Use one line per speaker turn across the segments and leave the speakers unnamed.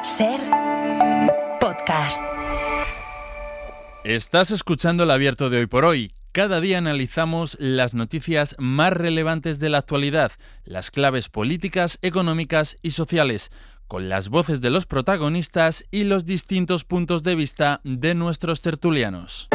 SER Podcast.
Estás escuchando El Abierto de Hoy por Hoy. Cada día analizamos las noticias más relevantes de la actualidad, las claves políticas, económicas y sociales, con las voces de los protagonistas y los distintos puntos de vista de nuestros tertulianos.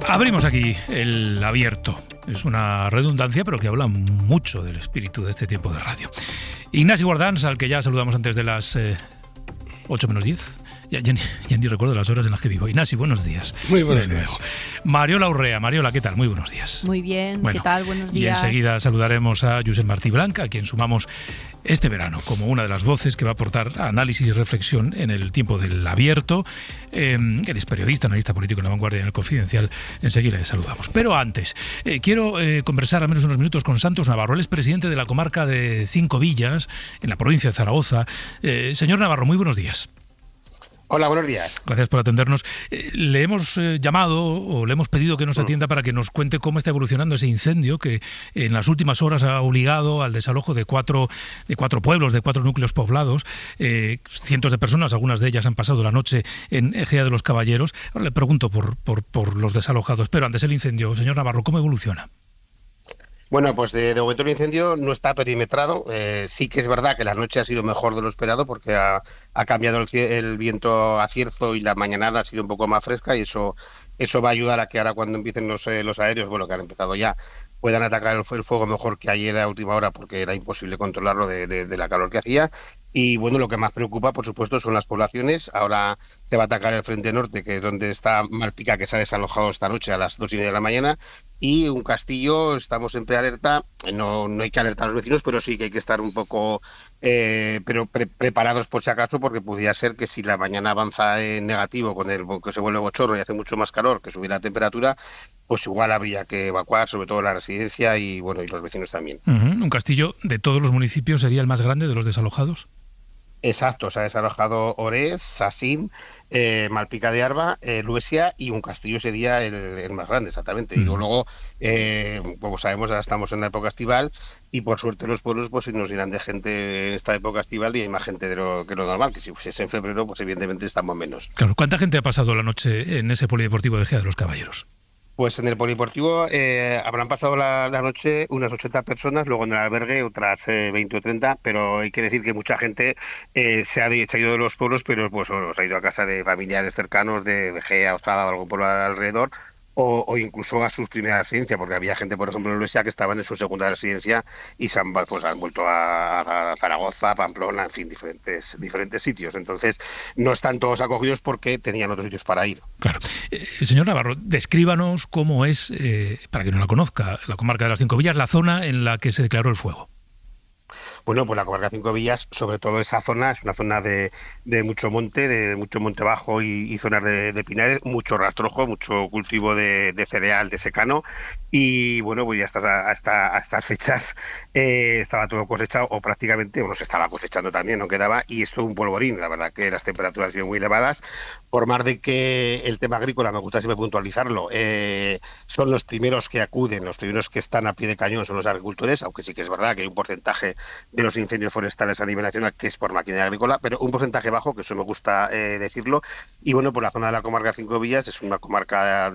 Abrimos aquí El Abierto. Es una redundancia, pero que habla mucho del espíritu de este tiempo de radio. Ignacio Guardans, al que ya saludamos antes de las 8 menos 10. Ya ni recuerdo las horas en las que vivo. Ignacio, buenos días.
Muy buenos días.
Mariola Urrea. Mariola, ¿qué tal? Muy buenos días.
Muy bien,
bueno,
¿qué tal? Buenos días.
Y enseguida saludaremos a Josep Martí Blanca, a quien sumamos este verano como una de las voces que va a aportar análisis y reflexión en el tiempo del Abierto. Él es periodista, analista político en La Vanguardia y en El Confidencial. Enseguida le saludamos. Pero antes, quiero conversar al menos unos minutos con Santos Navarro. Él es presidente de la comarca de Cinco Villas, en la provincia de Zaragoza. Señor Navarro, muy buenos días.
Hola, buenos días.
Gracias por atendernos. Le hemos llamado o le hemos pedido que nos atienda para que nos cuente cómo está evolucionando ese incendio que en las últimas horas ha obligado al desalojo de cuatro pueblos, de 4 núcleos poblados. Cientos de personas, algunas de ellas han pasado la noche en Ejea de los Caballeros. Ahora le pregunto por los desalojados, pero antes el incendio. Señor Navarro, ¿cómo evoluciona?
Bueno, pues de momento el incendio no está perimetrado. Sí que es verdad que la noche ha sido mejor de lo esperado porque ha cambiado el viento a cierzo y la mañanada ha sido un poco más fresca y eso va a ayudar a que ahora cuando empiecen los aéreos, bueno, que han empezado ya, puedan atacar el fuego mejor que ayer a última hora porque era imposible controlarlo de la calor que hacía. Y bueno, lo que más preocupa, por supuesto, son las poblaciones. Ahora se va a atacar el frente norte, que es donde está Malpica, que se ha desalojado esta noche a las 2:30 de la mañana. Y un Castillo, estamos en prealerta. No hay que alertar a los vecinos, pero sí que hay que estar un poco preparados por si acaso, porque podría ser que si la mañana avanza en negativo, que se vuelve bochorno y hace mucho más calor, que subir la temperatura, pues igual habría que evacuar, sobre todo la residencia y bueno, y los vecinos también.
Un Castillo de todos los municipios sería el más grande de los desalojados.
Exacto, se ha desalojado Orez, Sasín, Malpica de Arba, Luesia y un Castillo sería el más grande, exactamente. Y luego, como sabemos, ahora estamos en la época estival y por suerte los pueblos pues nos irán de gente en esta época estival y hay más gente de lo normal, que si fuese en febrero, pues evidentemente estamos menos.
Claro, ¿cuánta gente ha pasado la noche en ese polideportivo de Ejea de los Caballeros?
Pues en el polideportivo habrán pasado la noche unas 80 personas, luego en el albergue otras 20 o 30, pero hay que decir que mucha gente se ha ido de los pueblos, pero pues se ha ido a casa de familiares cercanos, de Gea, Ostrada o algún pueblo alrededor, o incluso a sus primeras residencias, porque había gente, por ejemplo, en Luesia que estaban en su segunda residencia y han vuelto a Zaragoza, Pamplona, en fin, diferentes sitios. Entonces, no están todos acogidos porque tenían otros sitios para ir.
Claro. Señor Navarro, descríbanos cómo es, para quien no la conozca, la comarca de las Cinco Villas, la zona en la que se declaró el fuego.
Bueno, pues la comarca de Cinco Villas, sobre todo esa zona, es una zona de mucho monte bajo y zonas de pinares, mucho rastrojo, mucho cultivo de cereal, de secano, y bueno, pues ya hasta estas fechas estaba todo cosechado, o prácticamente, bueno, se estaba cosechando también, no quedaba, y esto es un polvorín. La verdad que las temperaturas han sido muy elevadas, por más de que el tema agrícola, me gusta siempre puntualizarlo, son los primeros que acuden, los primeros que están a pie de cañón son los agricultores, aunque sí que es verdad que hay un porcentaje de los incendios forestales a nivel nacional que es por maquinaria agrícola, pero un porcentaje bajo, que eso me gusta decirlo. Y bueno, pues la zona de la comarca de Cinco Villas es una comarca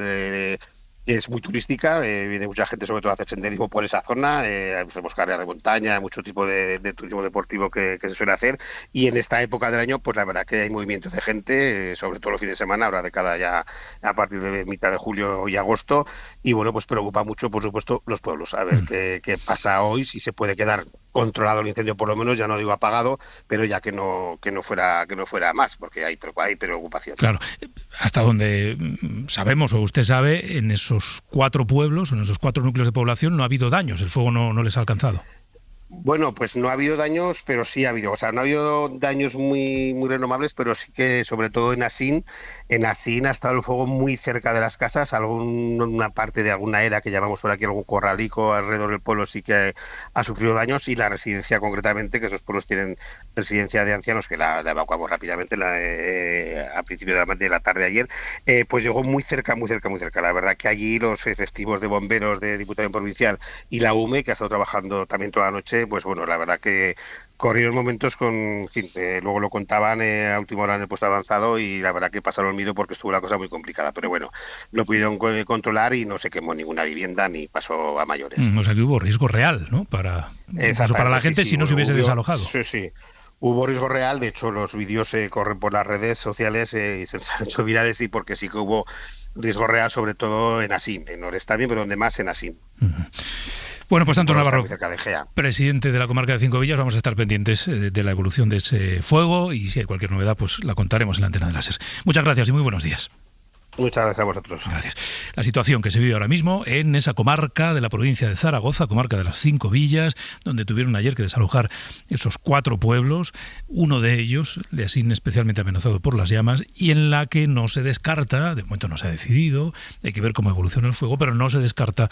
es muy turística, viene mucha gente sobre todo a hacer senderismo por esa zona, hacemos carreras de montaña, mucho tipo de turismo deportivo que se suele hacer, y en esta época del año pues la verdad que hay movimientos de gente, sobre todo los fines de semana, ahora de cada ya a partir de mitad de julio y agosto, y bueno, pues preocupa mucho por supuesto los pueblos, a ver qué pasa hoy, si se puede quedar controlado el incendio, por lo menos, ya no digo apagado, pero ya que no fuera más, porque hay preocupación.
Claro, hasta donde sabemos o usted sabe, en esos 4 pueblos, en esos 4 núcleos de población no ha habido daños, el fuego no les ha alcanzado.
Bueno, pues no ha habido daños, pero sí ha habido. O sea, no ha habido daños muy renovables, pero sí que, sobre todo en Asín ha estado el fuego muy cerca de las casas. Una parte de alguna era que llamamos por aquí algún corralico alrededor del pueblo sí que ha sufrido daños, y la residencia concretamente, que esos pueblos tienen residencia de ancianos, que la evacuamos rápidamente a principio de la tarde de ayer, pues llegó muy cerca. La verdad que allí los efectivos de bomberos de Diputación Provincial y la UME, que ha estado trabajando también toda la noche, pues bueno, la verdad que corrieron momentos en fin, luego lo contaban a última hora en el puesto avanzado, y la verdad que pasaron miedo porque estuvo la cosa muy complicada, pero bueno, lo pudieron controlar y no se quemó ninguna vivienda ni pasó a mayores.
O sea que hubo riesgo real, ¿no? Incluso para la gente, si no se hubiese desalojado.
Sí. Hubo riesgo real, de hecho los vídeos se corren por las redes sociales y se han hecho virales, y porque sí que hubo riesgo real, sobre todo en Asín, en Orestá bien, pero donde más en Asín.
Bueno, pues Antón Navarro,
de
presidente de la comarca de Cinco Villas, vamos a estar pendientes de la evolución de ese fuego, y si hay cualquier novedad, pues la contaremos en la antena de la SER. Muchas gracias y muy buenos días.
Muchas gracias a vosotros.
Gracias. La situación que se vive ahora mismo en esa comarca de la provincia de Zaragoza, comarca de las Cinco Villas, donde tuvieron ayer que desalojar esos 4 pueblos, uno de ellos, de Asín, especialmente amenazado por las llamas, y en la que no se descarta, de momento no se ha decidido, hay que ver cómo evoluciona el fuego, pero no se descarta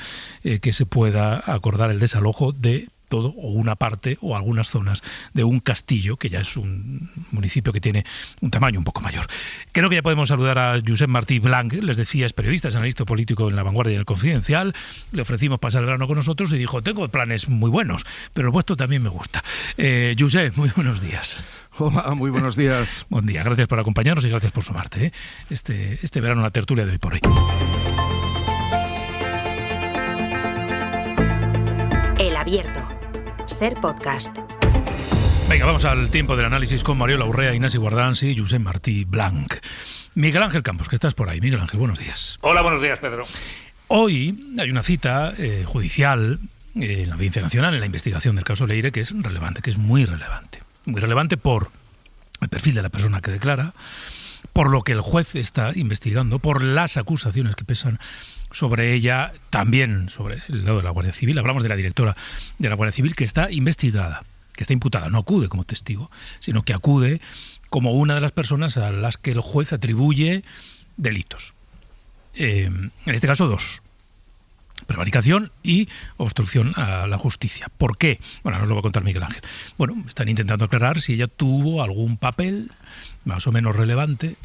que se pueda acordar el desalojo de todo o una parte o algunas zonas de un castillo, que ya es un municipio que tiene un tamaño un poco mayor. Creo que ya podemos saludar a Josep Martí Blanc, les decía, es periodista, es analista político en La Vanguardia y en El Confidencial. Le ofrecimos pasar el verano con nosotros y dijo, tengo planes muy buenos, pero el vuestro también me gusta. Josep, muy buenos días.
Hola, muy buenos días.
Buen día, gracias por acompañarnos y gracias por sumarte este verano a la tertulia de Hoy por Hoy.
El Abierto. SER Podcast.
Venga, vamos al tiempo del análisis con Mariola Urrea, Ignasi Guardans y Josep Martí Blanc. Miguel Ángel Campos, que estás por ahí. Miguel Ángel, buenos días.
Hola, buenos días, Pedro.
Hoy hay una cita judicial en la Audiencia Nacional en la investigación del caso Leire, que es relevante, que es muy relevante. Muy relevante por el perfil de la persona que declara, por lo que el juez está investigando, por las acusaciones que pesan sobre ella, también sobre el lado de la Guardia Civil. Hablamos de la directora de la Guardia Civil, que está investigada, que está imputada, no acude como testigo, sino que acude como una de las personas a las que el juez atribuye delitos. En este caso 2. Prevaricación y obstrucción a la justicia. ¿Por qué? Bueno, nos lo va a contar Miguel Ángel. Bueno, están intentando aclarar si ella tuvo algún papel más o menos relevante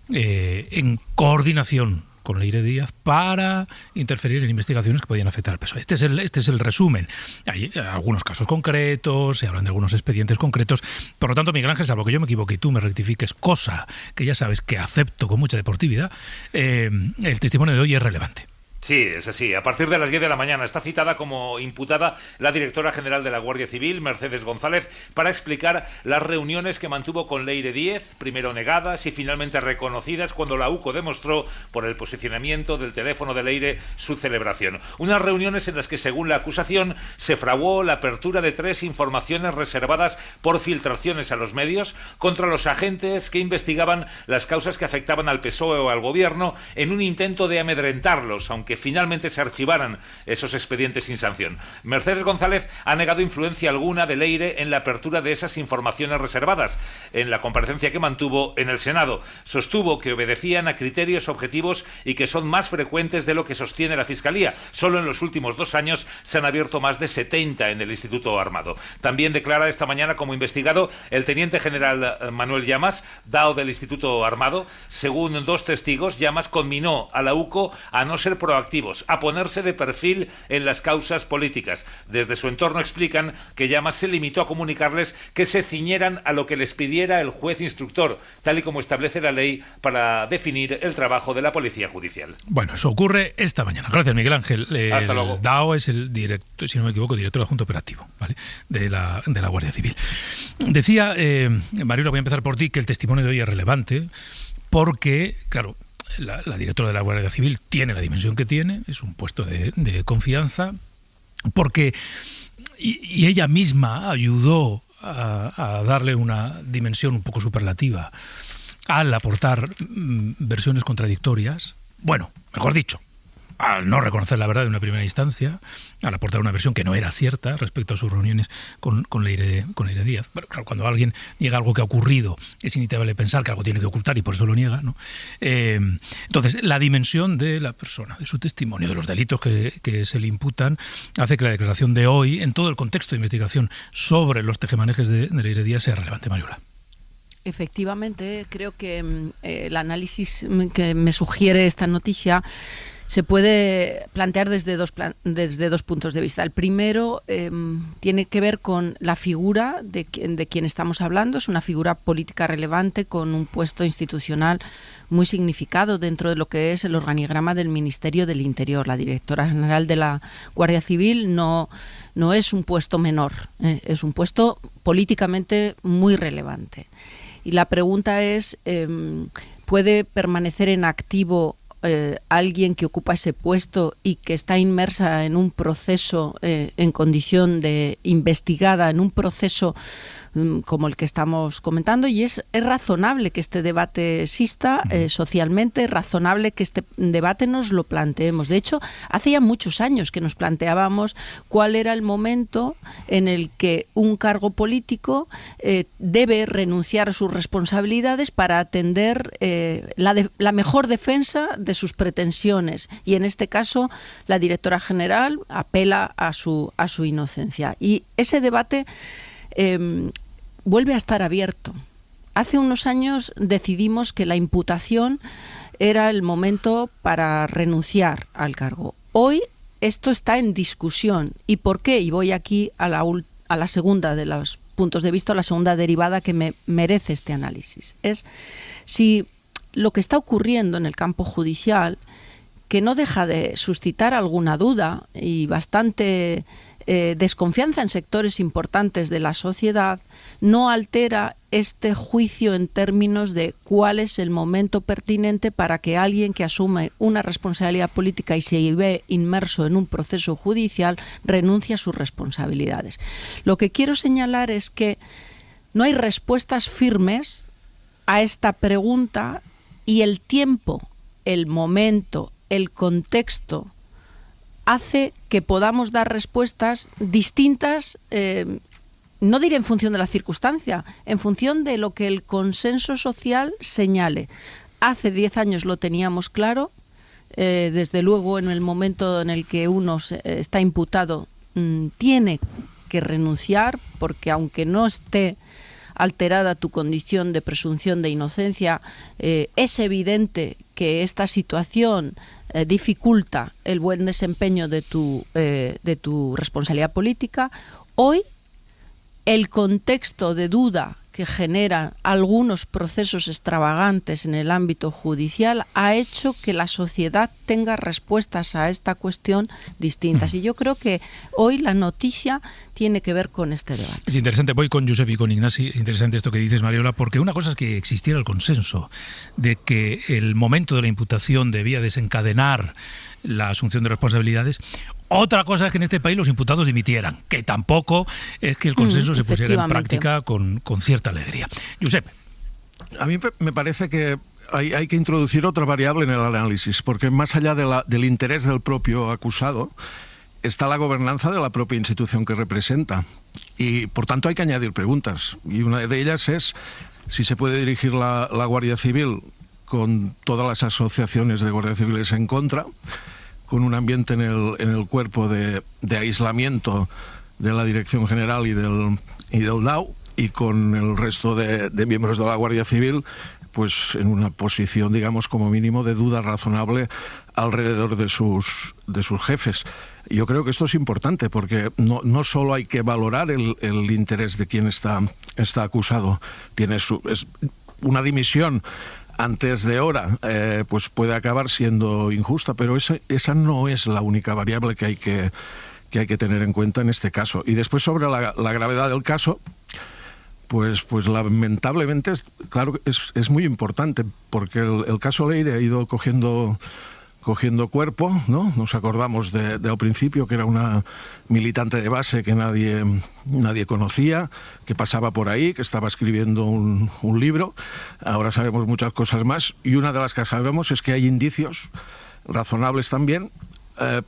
en coordinación con Leire Díaz para interferir en investigaciones que podían afectar al PSOE. Este es el resumen. Hay algunos casos concretos, se hablan de algunos expedientes concretos. Por lo tanto, Miguel Ángel, salvo que yo me equivoque y tú me rectifiques, cosa que ya sabes que acepto con mucha deportividad, el testimonio de hoy es relevante.
Sí, es así. A partir de las 10 de la mañana está citada como imputada la directora general de la Guardia Civil, Mercedes González, para explicar las reuniones que mantuvo con Leire Díaz, primero negadas y finalmente reconocidas cuando la UCO demostró, por el posicionamiento del teléfono de Leire, su celebración. Unas reuniones en las que, según la acusación, se fraguó la apertura de 3 informaciones reservadas por filtraciones a los medios contra los agentes que investigaban las causas que afectaban al PSOE o al gobierno en un intento de amedrentarlos, aunque finalmente se archivaran esos expedientes sin sanción. Mercedes González ha negado influencia alguna de Leire en la apertura de esas informaciones reservadas. En la comparecencia que mantuvo en el Senado, sostuvo que obedecían a criterios objetivos y que son más frecuentes de lo que sostiene la Fiscalía. Solo en los últimos 2 años se han abierto más de 70 en el Instituto Armado. También declara esta mañana como investigado el teniente general Manuel Llamas, DAO del Instituto Armado. Según 2 testigos, Llamas conminó a la UCO a no ser proactivos, a ponerse de perfil en las causas políticas. Desde su entorno explican que Llamas se limitó a comunicarles que se ciñeran a lo que les pidiera el juez instructor, tal y como establece la ley para definir el trabajo de la Policía Judicial.
Bueno, eso ocurre esta mañana. Gracias, Miguel Ángel.
Hasta luego.
DAO es el director, si no me equivoco, director adjunto operativo, ¿vale?, de la Guardia Civil. Decía, Mariola, voy a empezar por ti, que el testimonio de hoy es relevante porque, claro, la directora de la Guardia Civil tiene la dimensión que tiene, es un puesto de confianza, porque y ella misma ayudó a darle una dimensión un poco superlativa al aportar versiones contradictorias. Bueno, mejor dicho, al no reconocer la verdad en una primera instancia, al aportar una versión que no era cierta respecto a sus reuniones con Leire Díaz. Bueno, claro, cuando alguien niega algo que ha ocurrido, es inevitable pensar que algo tiene que ocultar y por eso lo niega, ¿no? Entonces, la dimensión de la persona, de su testimonio, de los delitos que se le imputan, hace que la declaración de hoy, en todo el contexto de investigación sobre los tejemanejes de Leire Díaz, sea relevante, Mariola.
Efectivamente, creo que el análisis que me sugiere esta noticia se puede plantear desde dos puntos de vista. El primero tiene que ver con la figura de quien estamos hablando. Es una figura política relevante con un puesto institucional muy significado dentro de lo que es el organigrama del Ministerio del Interior. La directora general de la Guardia Civil no es un puesto menor, es un puesto políticamente muy relevante. Y la pregunta es, ¿puede permanecer en activo alguien que ocupa ese puesto y que está inmersa en un proceso, en condición de investigada, en un proceso como el que estamos comentando? Y es razonable que este debate exista socialmente, es razonable que este debate nos lo planteemos. De hecho, hace ya muchos años que nos planteábamos cuál era el momento en el que un cargo político debe renunciar a sus responsabilidades para atender la mejor defensa de sus pretensiones. Y en este caso, la directora general apela a su inocencia. Y ese debate vuelve a estar abierto. Hace unos años decidimos que la imputación era el momento para renunciar al cargo. Hoy esto está en discusión. ¿Y por qué? Y voy aquí a la segunda de los puntos de vista, la segunda derivada que me merece este análisis. Es si lo que está ocurriendo en el campo judicial, que no deja de suscitar alguna duda y bastante desconfianza en sectores importantes de la sociedad, no altera este juicio en términos de cuál es el momento pertinente para que alguien que asume una responsabilidad política y se ve inmerso en un proceso judicial renuncie a sus responsabilidades. Lo que quiero señalar es que no hay respuestas firmes a esta pregunta y el tiempo, el momento, el contexto hace que podamos dar respuestas distintas, no diré en función de la circunstancia, en función de lo que el consenso social señale. Hace 10 años lo teníamos claro, desde luego en el momento en el que uno está imputado tiene que renunciar, porque aunque no esté alterada tu condición de presunción de inocencia, es evidente que esta situación dificulta el buen desempeño de tu responsabilidad política. Hoy, el contexto de duda que generan algunos procesos extravagantes en el ámbito judicial ha hecho que la sociedad tenga respuestas a esta cuestión distintas. Y yo creo que hoy la noticia tiene que ver con este debate.
Es interesante, voy con Josep y con Ignasi, es interesante esto que dices, Mariola, porque una cosa es que existiera el consenso de que el momento de la imputación debía desencadenar la asunción de responsabilidades. Otra cosa es que en este país los imputados dimitieran, que tampoco es que el consenso se pusiera en práctica con cierta alegría. Josep.
A mí me parece que hay que introducir otra variable en el análisis, porque más allá del interés del propio acusado, está la gobernanza de la propia institución que representa. Y, por tanto, hay que añadir preguntas. Y una de ellas es si se puede dirigir la Guardia Civil con todas las asociaciones de guardias civiles en contra, con un ambiente en el cuerpo de aislamiento de la Dirección General y del DAO, y con el resto de miembros de la Guardia Civil pues en una posición, digamos, como mínimo de duda razonable alrededor de sus jefes. Yo creo que esto es importante porque no solo hay que valorar el interés de quien está acusado. Es una dimisión antes de hora, pues puede acabar siendo injusta, pero esa no es la única variable que hay que tener en cuenta en este caso. Y después, sobre la gravedad del caso, pues lamentablemente, claro, es muy importante, porque el caso Leire ha ido cogiendo cuerpo, ¿no? Nos acordamos al principio que era una militante de base que nadie conocía, que pasaba por ahí, que estaba escribiendo un libro. Ahora sabemos muchas cosas más, y una de las que sabemos es que hay indicios razonables también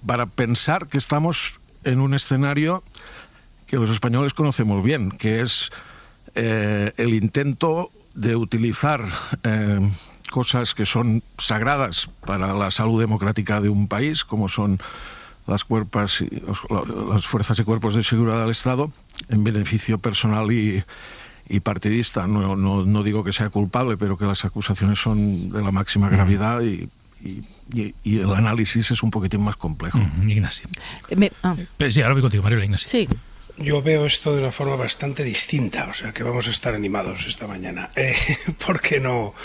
para pensar que estamos en un escenario que los españoles conocemos bien, que es el intento de utilizar cosas que son sagradas para la salud democrática de un país, como son las fuerzas y cuerpos de seguridad del Estado, en beneficio personal y partidista. No digo que sea culpable, pero que las acusaciones son de la máxima gravedad y el análisis es un poquitín más complejo.
Ignacio. Sí, ahora voy contigo, Mariola. Ignacio.
Sí.
Yo veo esto de una forma bastante distinta, o sea que vamos a estar animados esta mañana. Porque no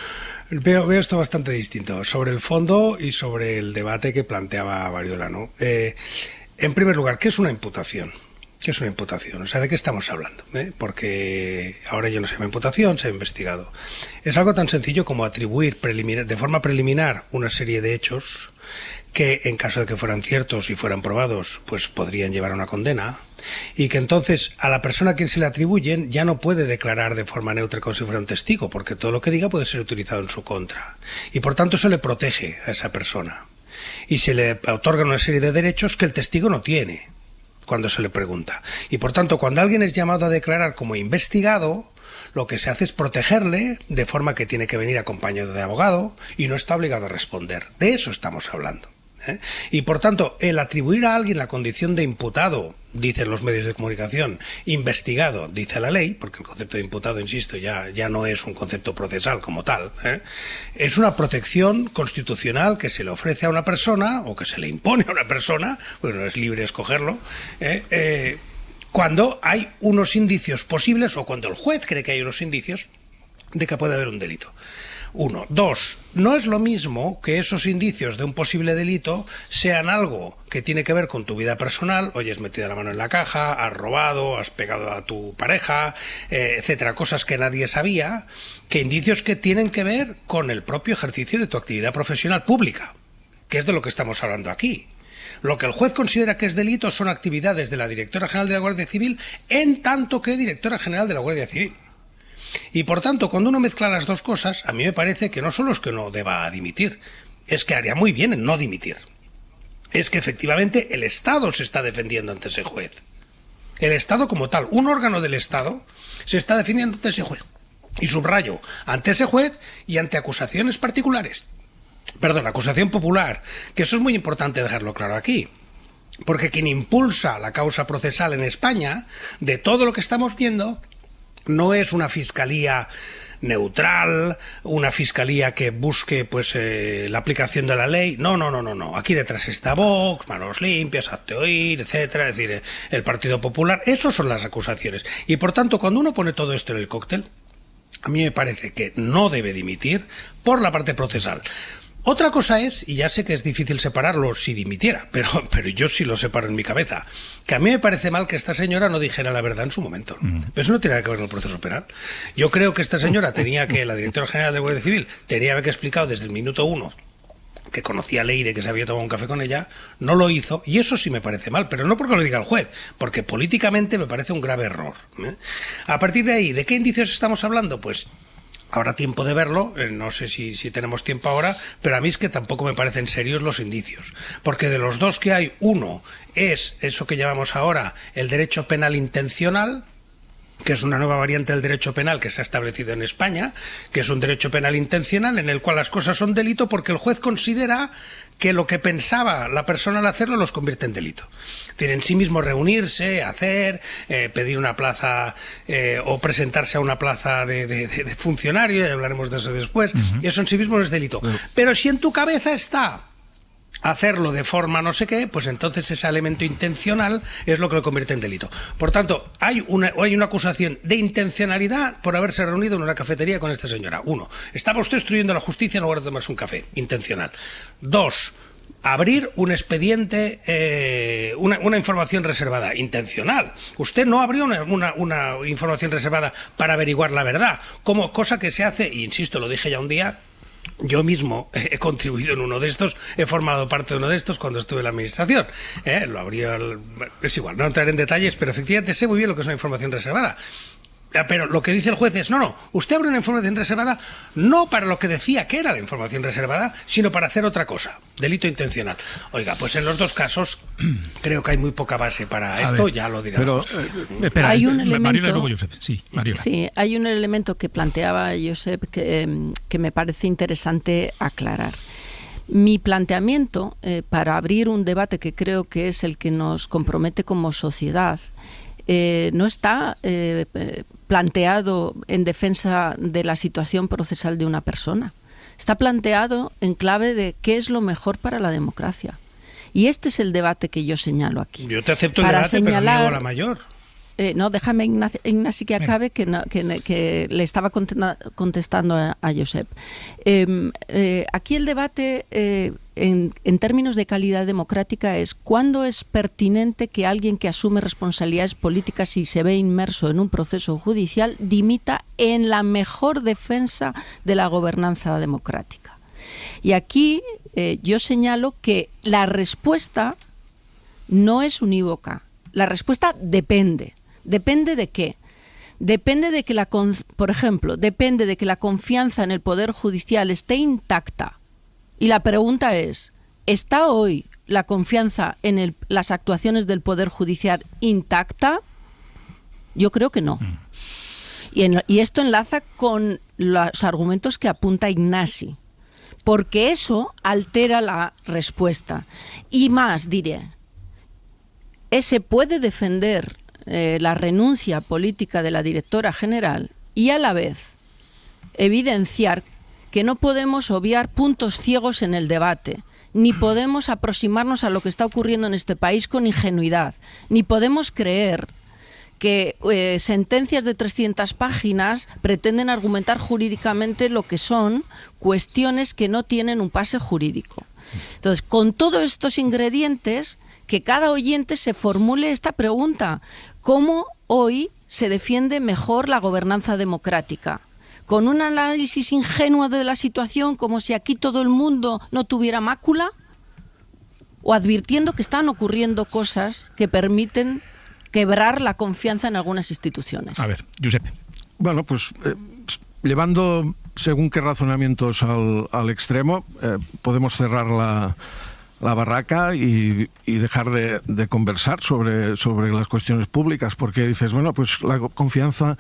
veo esto bastante distinto sobre el fondo y sobre el debate que planteaba Mariola, ¿no? En primer lugar, ¿qué es una imputación? ¿Qué es una imputación? O sea, ¿de qué estamos hablando? Porque ahora ya no se llama imputación, se ha investigado. Es algo tan sencillo como atribuir de forma preliminar una serie de hechos que, en caso de que fueran ciertos y fueran probados, pues podrían llevar a una condena, y que entonces a la persona a quien se le atribuyen ya no puede declarar de forma neutra como si fuera un testigo, porque todo lo que diga puede ser utilizado en su contra. Y por tanto se le protege a esa persona. Y se le otorgan una serie de derechos que el testigo no tiene cuando se le pregunta. Y por tanto, cuando alguien es llamado a declarar como investigado, lo que se hace es protegerle de forma que tiene que venir acompañado de abogado y no está obligado a responder. De eso estamos hablando. Y por tanto, el atribuir a alguien la condición de imputado, dicen los medios de comunicación, investigado, dice la ley, porque el concepto de imputado, insisto, ya no es un concepto procesal como tal, es una protección constitucional que se le ofrece a una persona, o que se le impone a una persona, bueno, es libre escogerlo, cuando hay unos indicios posibles, o cuando el juez cree que hay unos indicios de que puede haber un delito. 1. 2. No es lo mismo que esos indicios de un posible delito sean algo que tiene que ver con tu vida personal, oye, has metido la mano en la caja, has robado, has pegado a tu pareja, etcétera, cosas que nadie sabía, que indicios que tienen que ver con el propio ejercicio de tu actividad profesional pública, que es de lo que estamos hablando aquí. Lo que el juez considera que es delito son actividades de la Directora General de la Guardia Civil en tanto que Directora General de la Guardia Civil. Y por tanto, cuando uno mezcla las dos cosas, a mí me parece que no solo es que no deba dimitir, es que haría muy bien en no dimitir. Es que efectivamente el Estado se está defendiendo ante ese juez. El Estado como tal, un órgano del Estado, se está defendiendo ante ese juez. Y subrayo, ante ese juez y ante acusaciones particulares. Perdón, acusación popular, que eso es muy importante dejarlo claro aquí. Porque quien impulsa la causa procesal en España, de todo lo que estamos viendo, no es una fiscalía neutral, una fiscalía que busque pues la aplicación de la ley. No. Aquí detrás está Vox, Manos Limpias, Hazte Oír, etcétera, es decir, el Partido Popular. Esas son las acusaciones. Y por tanto, cuando uno pone todo esto en el cóctel, a mí me parece que no debe dimitir por la parte procesal. Otra cosa es, y ya sé que es difícil separarlo si dimitiera, pero yo sí lo separo en mi cabeza, que a mí me parece mal que esta señora no dijera la verdad en su momento. Pero eso no tiene nada que ver con el proceso penal. Yo creo que esta señora la Directora General de la Guardia Civil, tenía que explicado desde el minuto 1 que conocía a Leire, que se había tomado un café con ella, no lo hizo, y eso sí me parece mal, pero no porque lo diga el juez, porque políticamente me parece un grave error. A partir de ahí, ¿de qué indicios estamos hablando? Pues habrá tiempo de verlo, no sé si tenemos tiempo ahora, pero a mí es que tampoco me parecen serios los indicios, porque de los dos que hay, uno es eso que llamamos ahora el derecho penal intencional, que es una nueva variante del derecho penal que se ha establecido en España, que es un derecho penal intencional en el cual las cosas son delito porque el juez considera que lo que pensaba la persona al hacerlo los convierte en delito. Tiene en sí mismo reunirse, hacer, pedir una plaza o presentarse a una plaza de funcionario, y hablaremos de eso después, y eso en sí mismo no es delito. Pero si en tu cabeza está hacerlo de forma no sé qué, pues entonces ese elemento intencional es lo que lo convierte en delito. Por tanto, hay una acusación de intencionalidad por haberse reunido en una cafetería con esta señora. 1. Estaba usted obstruyendo la justicia en lugar de tomarse un café. Intencional. 2. Abrir un expediente, una información reservada. Intencional. Usted no abrió una información reservada para averiguar la verdad. Como cosa que se hace, e insisto, lo dije ya un día, yo mismo he contribuido en uno de estos, he formado parte de uno de estos cuando estuve en la administración. Es igual, no entraré en detalles, pero efectivamente sé muy bien lo que es una información reservada. Pero lo que dice el juez es, no, usted abre una información reservada no para lo que decía que era la información reservada, sino para hacer otra cosa, delito intencional. Oiga, pues en los dos casos creo que hay muy poca base para esto, ya lo dirá.
Pero, espera,
hay un elemento,
Mariola y luego Josep. Sí, Mariola.
Sí, hay un elemento que planteaba Josep que me parece interesante aclarar. Mi planteamiento para abrir un debate que creo que es el que nos compromete como sociedad no está planteado en defensa de la situación procesal de una persona. Está planteado en clave de qué es lo mejor para la democracia. Y este es el debate que yo señalo aquí.
Yo te acepto el debate, pero niego la mayor.
No, déjame, Ignasi, que acabe, que le estaba contestando a Josep. Aquí el debate, en términos de calidad democrática, es cuándo es pertinente que alguien que asume responsabilidades políticas y se ve inmerso en un proceso judicial dimita en la mejor defensa de la gobernanza democrática. Y aquí yo señalo que la respuesta no es unívoca. La respuesta depende. ¿Depende de qué? Depende de que por ejemplo, depende de que la confianza en el Poder Judicial esté intacta. Y la pregunta es, ¿está hoy la confianza en las actuaciones del Poder Judicial intacta? Yo creo que no. Y esto enlaza con los argumentos que apunta Ignasi, porque eso altera la respuesta. Y más, diré, se puede defender la renuncia política de la directora general y a la vez evidenciar que no podemos obviar puntos ciegos en el debate, ni podemos aproximarnos a lo que está ocurriendo en este país con ingenuidad, ni podemos creer que sentencias de 300 páginas pretenden argumentar jurídicamente lo que son cuestiones que no tienen un pase jurídico. Entonces, con todos estos ingredientes, que cada oyente se formule esta pregunta: ¿cómo hoy se defiende mejor la gobernanza democrática? ¿Con un análisis ingenuo de la situación, como si aquí todo el mundo no tuviera mácula? ¿O advirtiendo que están ocurriendo cosas que permiten quebrar la confianza en algunas instituciones?
A ver, Josep.
Bueno, pues llevando según qué razonamientos al extremo, podemos cerrar la barraca y dejar de conversar sobre las cuestiones públicas, porque dices, bueno, pues la confianza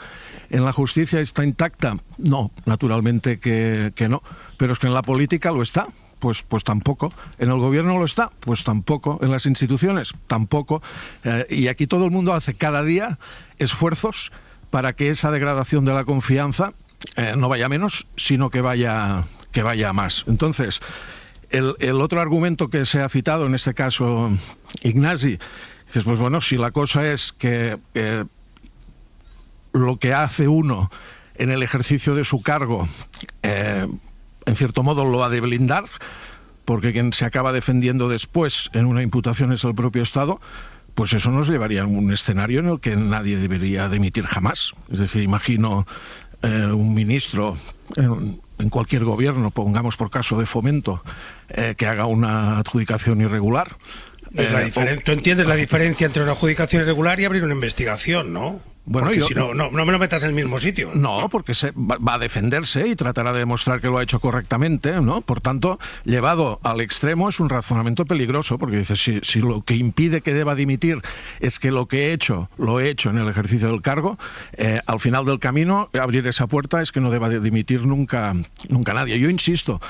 en la justicia está intacta. No, naturalmente que no, pero es que en la política lo está. Pues tampoco. ¿En el gobierno lo está? Pues tampoco. ¿En las instituciones? Tampoco. Y aquí todo el mundo hace cada día esfuerzos para que esa degradación de la confianza no vaya menos, sino que vaya más. Entonces, el otro argumento que se ha citado, en este caso Ignasi, dices, pues bueno, si la cosa es que lo que hace uno en el ejercicio de su cargo en cierto modo lo ha de blindar, porque quien se acaba defendiendo después en una imputación es el propio Estado, pues eso nos llevaría a un escenario en el que nadie debería dimitir jamás. Es decir, imagino un ministro en cualquier gobierno, pongamos por caso de Fomento, que haga una adjudicación irregular.
Tú entiendes la diferencia entre una adjudicación irregular y abrir una investigación, ¿no?
Bueno,
si no me lo metas en el mismo sitio.
No, porque va a defenderse y tratará de demostrar que lo ha hecho correctamente, ¿no? Por tanto, llevado al extremo es un razonamiento peligroso, porque dices, si lo que impide que deba dimitir es que lo que he hecho, lo he hecho en el ejercicio del cargo, al final del camino, abrir esa puerta es que no deba de dimitir nunca nadie. Yo insisto,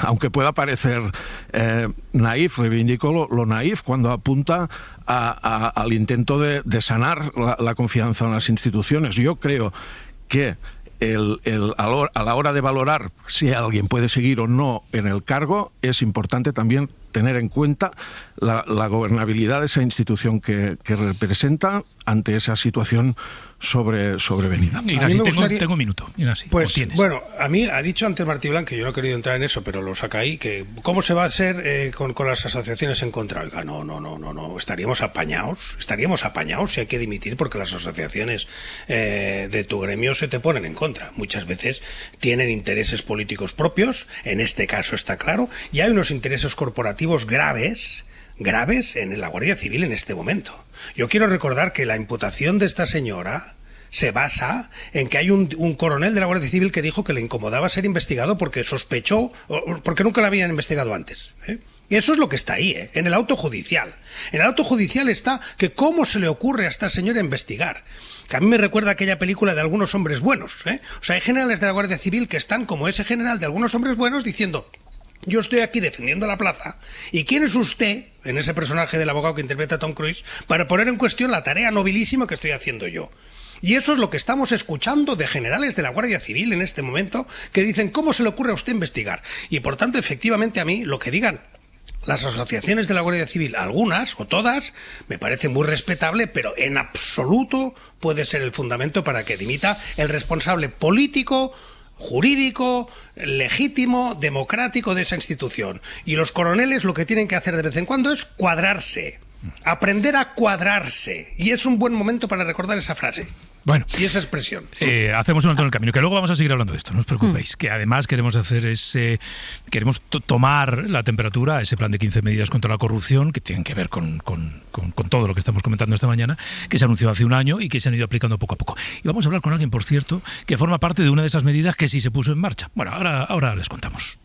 aunque pueda parecer naif, reivindico lo naif cuando apunta al intento de sanar la confianza en las instituciones. Yo creo que a la hora de valorar si alguien puede seguir o no en el cargo, es importante también tener en cuenta la gobernabilidad de esa institución que representa ante esa situación sobrevenida.
Ignasi, tengo un minuto. Ignasi,
pues bueno, a mí ha dicho antes Martí Blanc, que yo no he querido entrar en eso, pero lo saca ahí, que cómo se va a hacer con las asociaciones en contra. Oiga, no, estaríamos apañados si hay que dimitir, porque las asociaciones de tu gremio se te ponen en contra. Muchas veces tienen intereses políticos propios, en este caso está claro, y hay unos intereses corporativos graves en la Guardia Civil en este momento. Yo quiero recordar que la imputación de esta señora se basa en que hay un coronel de la Guardia Civil que dijo que le incomodaba ser investigado porque sospechó, porque nunca lo habían investigado antes. Y eso es lo que está ahí, en el auto judicial. En el auto judicial está que cómo se le ocurre a esta señora investigar. Que a mí me recuerda aquella película de Algunos hombres buenos. O sea, hay generales de la Guardia Civil que están como ese general de Algunos hombres buenos diciendo: yo estoy aquí defendiendo la plaza, ¿y quién es usted, en ese personaje del abogado que interpreta Tom Cruise, para poner en cuestión la tarea nobilísima que estoy haciendo yo? Y eso es lo que estamos escuchando de generales de la Guardia Civil en este momento, que dicen: ¿cómo se le ocurre a usted investigar? Y por tanto, efectivamente, a mí lo que digan las asociaciones de la Guardia Civil, algunas o todas, me parece muy respetable, pero en absoluto puede ser el fundamento para que dimita el responsable político, jurídico, legítimo, democrático de esa institución. Y los coroneles lo que tienen que hacer de vez en cuando es cuadrarse, aprender a cuadrarse. Y es un buen momento para recordar esa frase.
Bueno,
y esa expresión.
Hacemos un alto en el camino, que luego vamos a seguir hablando de esto, no os preocupéis, que además queremos hacer queremos tomar la temperatura a ese plan de 15 medidas contra la corrupción, que tienen que ver con todo lo que estamos comentando esta mañana, que se anunció hace un año y que se han ido aplicando poco a poco. Y vamos a hablar con alguien, por cierto, que forma parte de una de esas medidas que sí se puso en marcha. Bueno, ahora les contamos.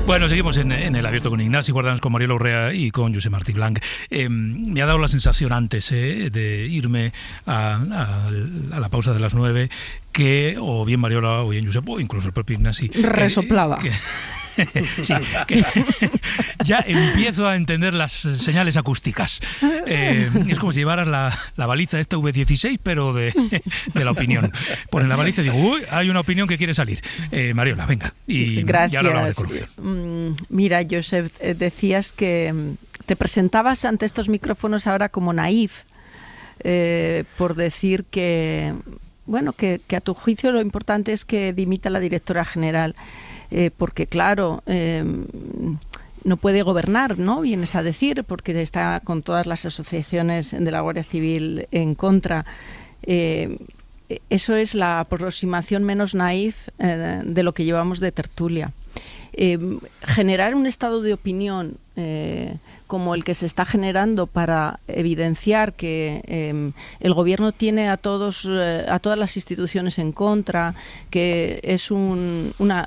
Bueno, seguimos en el abierto con Ignasi Guardans, con Mariela Urrea y con Josep Martí Blanc. Me ha dado la sensación antes de irme a la pausa de las 9 que o bien Mariela o bien Josep o incluso el propio Ignasi
resoplaba.
Sí, que ya empiezo a entender las señales acústicas. Es como si llevaras la baliza esta V16, pero de la opinión. Ponen la baliza y digo: uy, hay una opinión que quiere salir. Mariola, venga.
Gracias.
Ya hablamos de corrupción.
Mira, Josep, decías que te presentabas ante estos micrófonos ahora como naif, por decir que, bueno, que a tu juicio lo importante es que dimita la directora general. Porque claro, no puede gobernar, ¿no? Vienes a decir, porque está con todas las asociaciones de la Guardia Civil en contra. Eso es la aproximación menos naif de lo que llevamos de tertulia. Generar un estado de opinión como el que se está generando para evidenciar que el gobierno tiene a todas las instituciones en contra, que es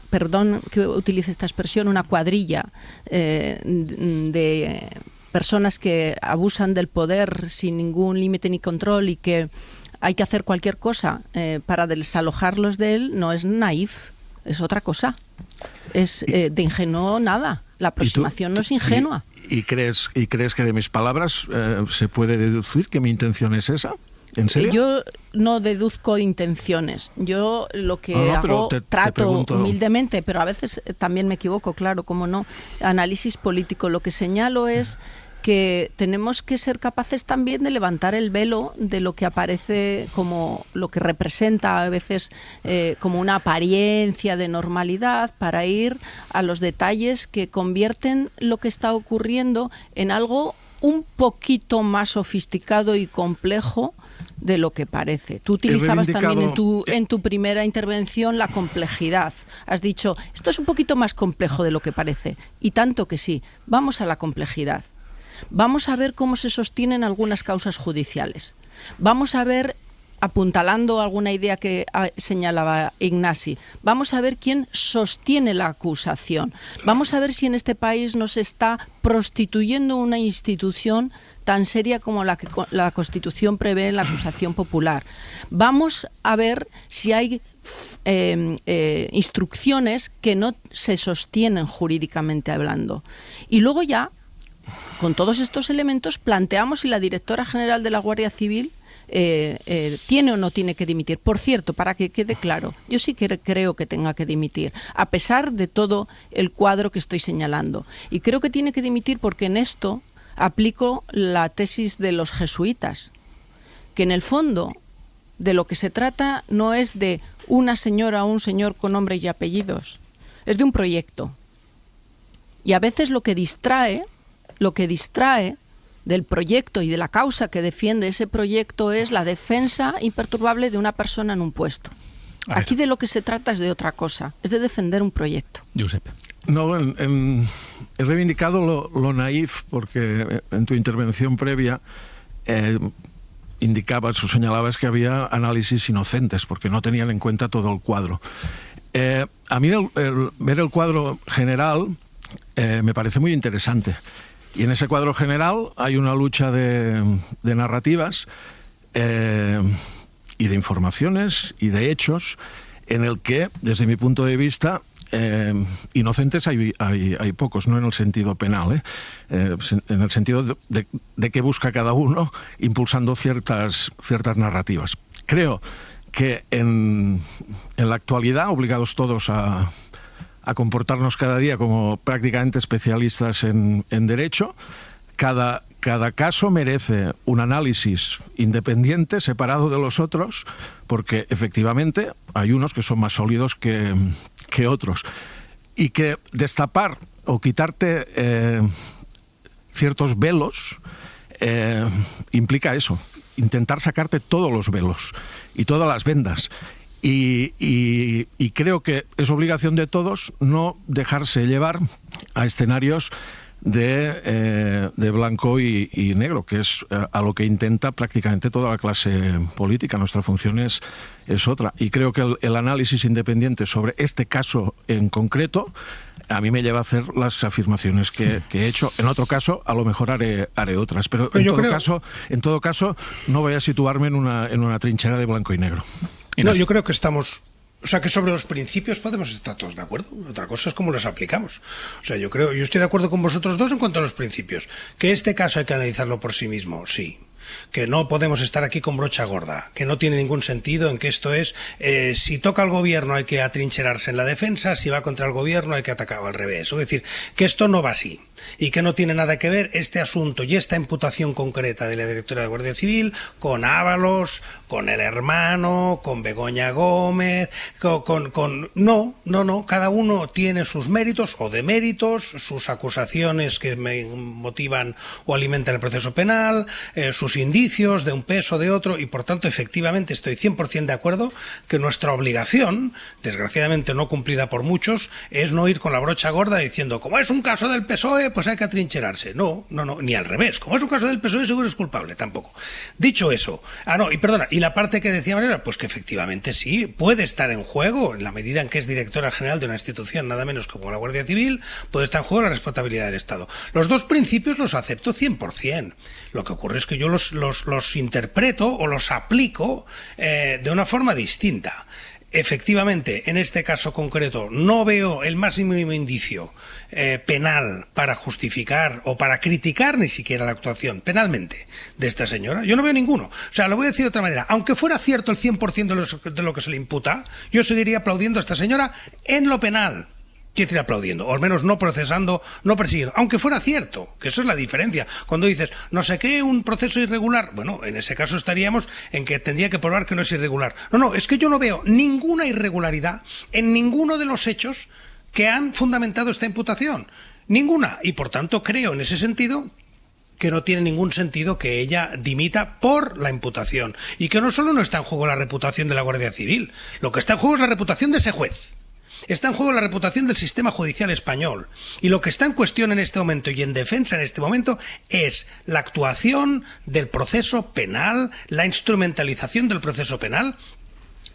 perdón que utilice esta expresión, una cuadrilla de personas que abusan del poder sin ningún límite ni control y que hay que hacer cualquier cosa para desalojarlos de él, no es naif, es otra cosa. Es de ingenuo nada. La aproximación no es ingenua.
¿Y crees que de mis palabras se puede deducir que mi intención es esa? ¿En serio?
Yo no deduzco intenciones. Yo lo que hago, trato humildemente, pero a veces también me equivoco, claro, cómo no. Análisis político. Lo que señalo es que tenemos que ser capaces también de levantar el velo de lo que aparece como lo que representa a veces como una apariencia de normalidad, para ir a los detalles que convierten lo que está ocurriendo en algo un poquito más sofisticado y complejo de lo que parece. Tú utilizabas también en tu primera intervención la complejidad. Has dicho, esto es un poquito más complejo de lo que parece. Y tanto que sí. Vamos a la complejidad. Vamos a ver cómo se sostienen algunas causas judiciales. Vamos a ver, apuntalando alguna idea que señalaba Ignasi, vamos a ver quién sostiene la acusación. Vamos a ver si en este país no se está prostituyendo una institución tan seria como la que la Constitución prevé en la acusación popular. Vamos a ver si hay instrucciones que no se sostienen jurídicamente hablando. Y luego ya, con todos estos elementos, planteamos si la directora general de la Guardia Civil tiene o no tiene que dimitir. Por cierto, para que quede claro, yo sí que creo que tenga que dimitir, a pesar de todo el cuadro que estoy señalando. Y creo que tiene que dimitir porque en esto aplico la tesis de los jesuitas, que en el fondo de lo que se trata no es de una señora o un señor con nombres y apellidos, es de un proyecto. Y a veces lo que distrae del proyecto y de la causa que defiende ese proyecto es la defensa imperturbable de una persona en un puesto. Aquí de lo que se trata es de otra cosa, es de defender un proyecto.
Josep.
No, he reivindicado lo naif porque en tu intervención previa indicabas o señalabas que había análisis inocentes porque no tenían en cuenta todo el cuadro. A mí ver el cuadro general me parece muy interesante. Y en ese cuadro general hay una lucha de narrativas y de informaciones y de hechos en el que, desde mi punto de vista, inocentes hay pocos, no en el sentido penal, en el sentido de que busca cada uno impulsando ciertas narrativas. Creo que en la actualidad, obligados todos a comportarnos cada día como prácticamente especialistas en derecho, cada caso merece un análisis independiente, separado de los otros, porque efectivamente hay unos que son más sólidos que otros. Y que destapar o quitarte ciertos velos implica eso, intentar sacarte todos los velos y todas las vendas. Y creo que es obligación de todos no dejarse llevar a escenarios de blanco y negro, que es a lo que intenta prácticamente toda la clase política. Nuestra función es otra. Y creo que el análisis independiente sobre este caso en concreto a mí me lleva a hacer las afirmaciones que he hecho. En otro caso, a lo mejor haré otras. Pero en todo caso, no voy a situarme en una trinchera de blanco y negro.
No, yo creo que estamos... O sea, que sobre los principios podemos estar todos de acuerdo. Otra cosa es cómo los aplicamos. O sea, yo estoy de acuerdo con vosotros dos en cuanto a los principios. Que este caso hay que analizarlo por sí mismo, sí. Que no podemos estar aquí con brocha gorda, que no tiene ningún sentido en que esto es, si toca al gobierno hay que atrincherarse en la defensa, si va contra el gobierno hay que atacar al revés. Es decir, que esto no va así y que no tiene nada que ver este asunto y esta imputación concreta de la directora de Guardia Civil con Ábalos, con el hermano, con Begoña Gómez, No, cada uno tiene sus méritos o deméritos, sus acusaciones que me motivan o alimentan el proceso penal, sus indicios de un peso, de otro, y por tanto efectivamente estoy 100% de acuerdo que nuestra obligación, desgraciadamente no cumplida por muchos, es no ir con la brocha gorda diciendo, como es un caso del PSOE, pues hay que atrincherarse. No, ni al revés, como es un caso del PSOE seguro es culpable, tampoco. Dicho eso, y la parte que decía María, pues que efectivamente sí, puede estar en juego, en la medida en que es directora general de una institución nada menos como la Guardia Civil, puede estar en juego la responsabilidad del Estado. Los dos principios los acepto 100%. Lo que ocurre es que yo los interpreto o los aplico de una forma distinta. Efectivamente, en este caso concreto, no veo el más mínimo indicio penal para justificar o para criticar ni siquiera la actuación penalmente de esta señora. Yo no veo ninguno. O sea, lo voy a decir de otra manera. Aunque fuera cierto el 100% de lo que se le imputa, yo seguiría aplaudiendo a esta señora en lo penal. Quiero decir, aplaudiendo, o al menos no procesando, no persiguiendo, aunque fuera cierto, que eso es la diferencia. Cuando dices, no sé qué, un proceso irregular, bueno, en ese caso estaríamos en que tendría que probar que no es irregular. No, es que yo no veo ninguna irregularidad en ninguno de los hechos que han fundamentado esta imputación. Ninguna. Y por tanto creo en ese sentido que no tiene ningún sentido que ella dimita por la imputación. Y que no solo no está en juego la reputación de la Guardia Civil, lo que está en juego es la reputación de ese juez. Está en juego la reputación del sistema judicial español. Y lo que está en cuestión en este momento y en defensa en este momento es la actuación del proceso penal, la instrumentalización del proceso penal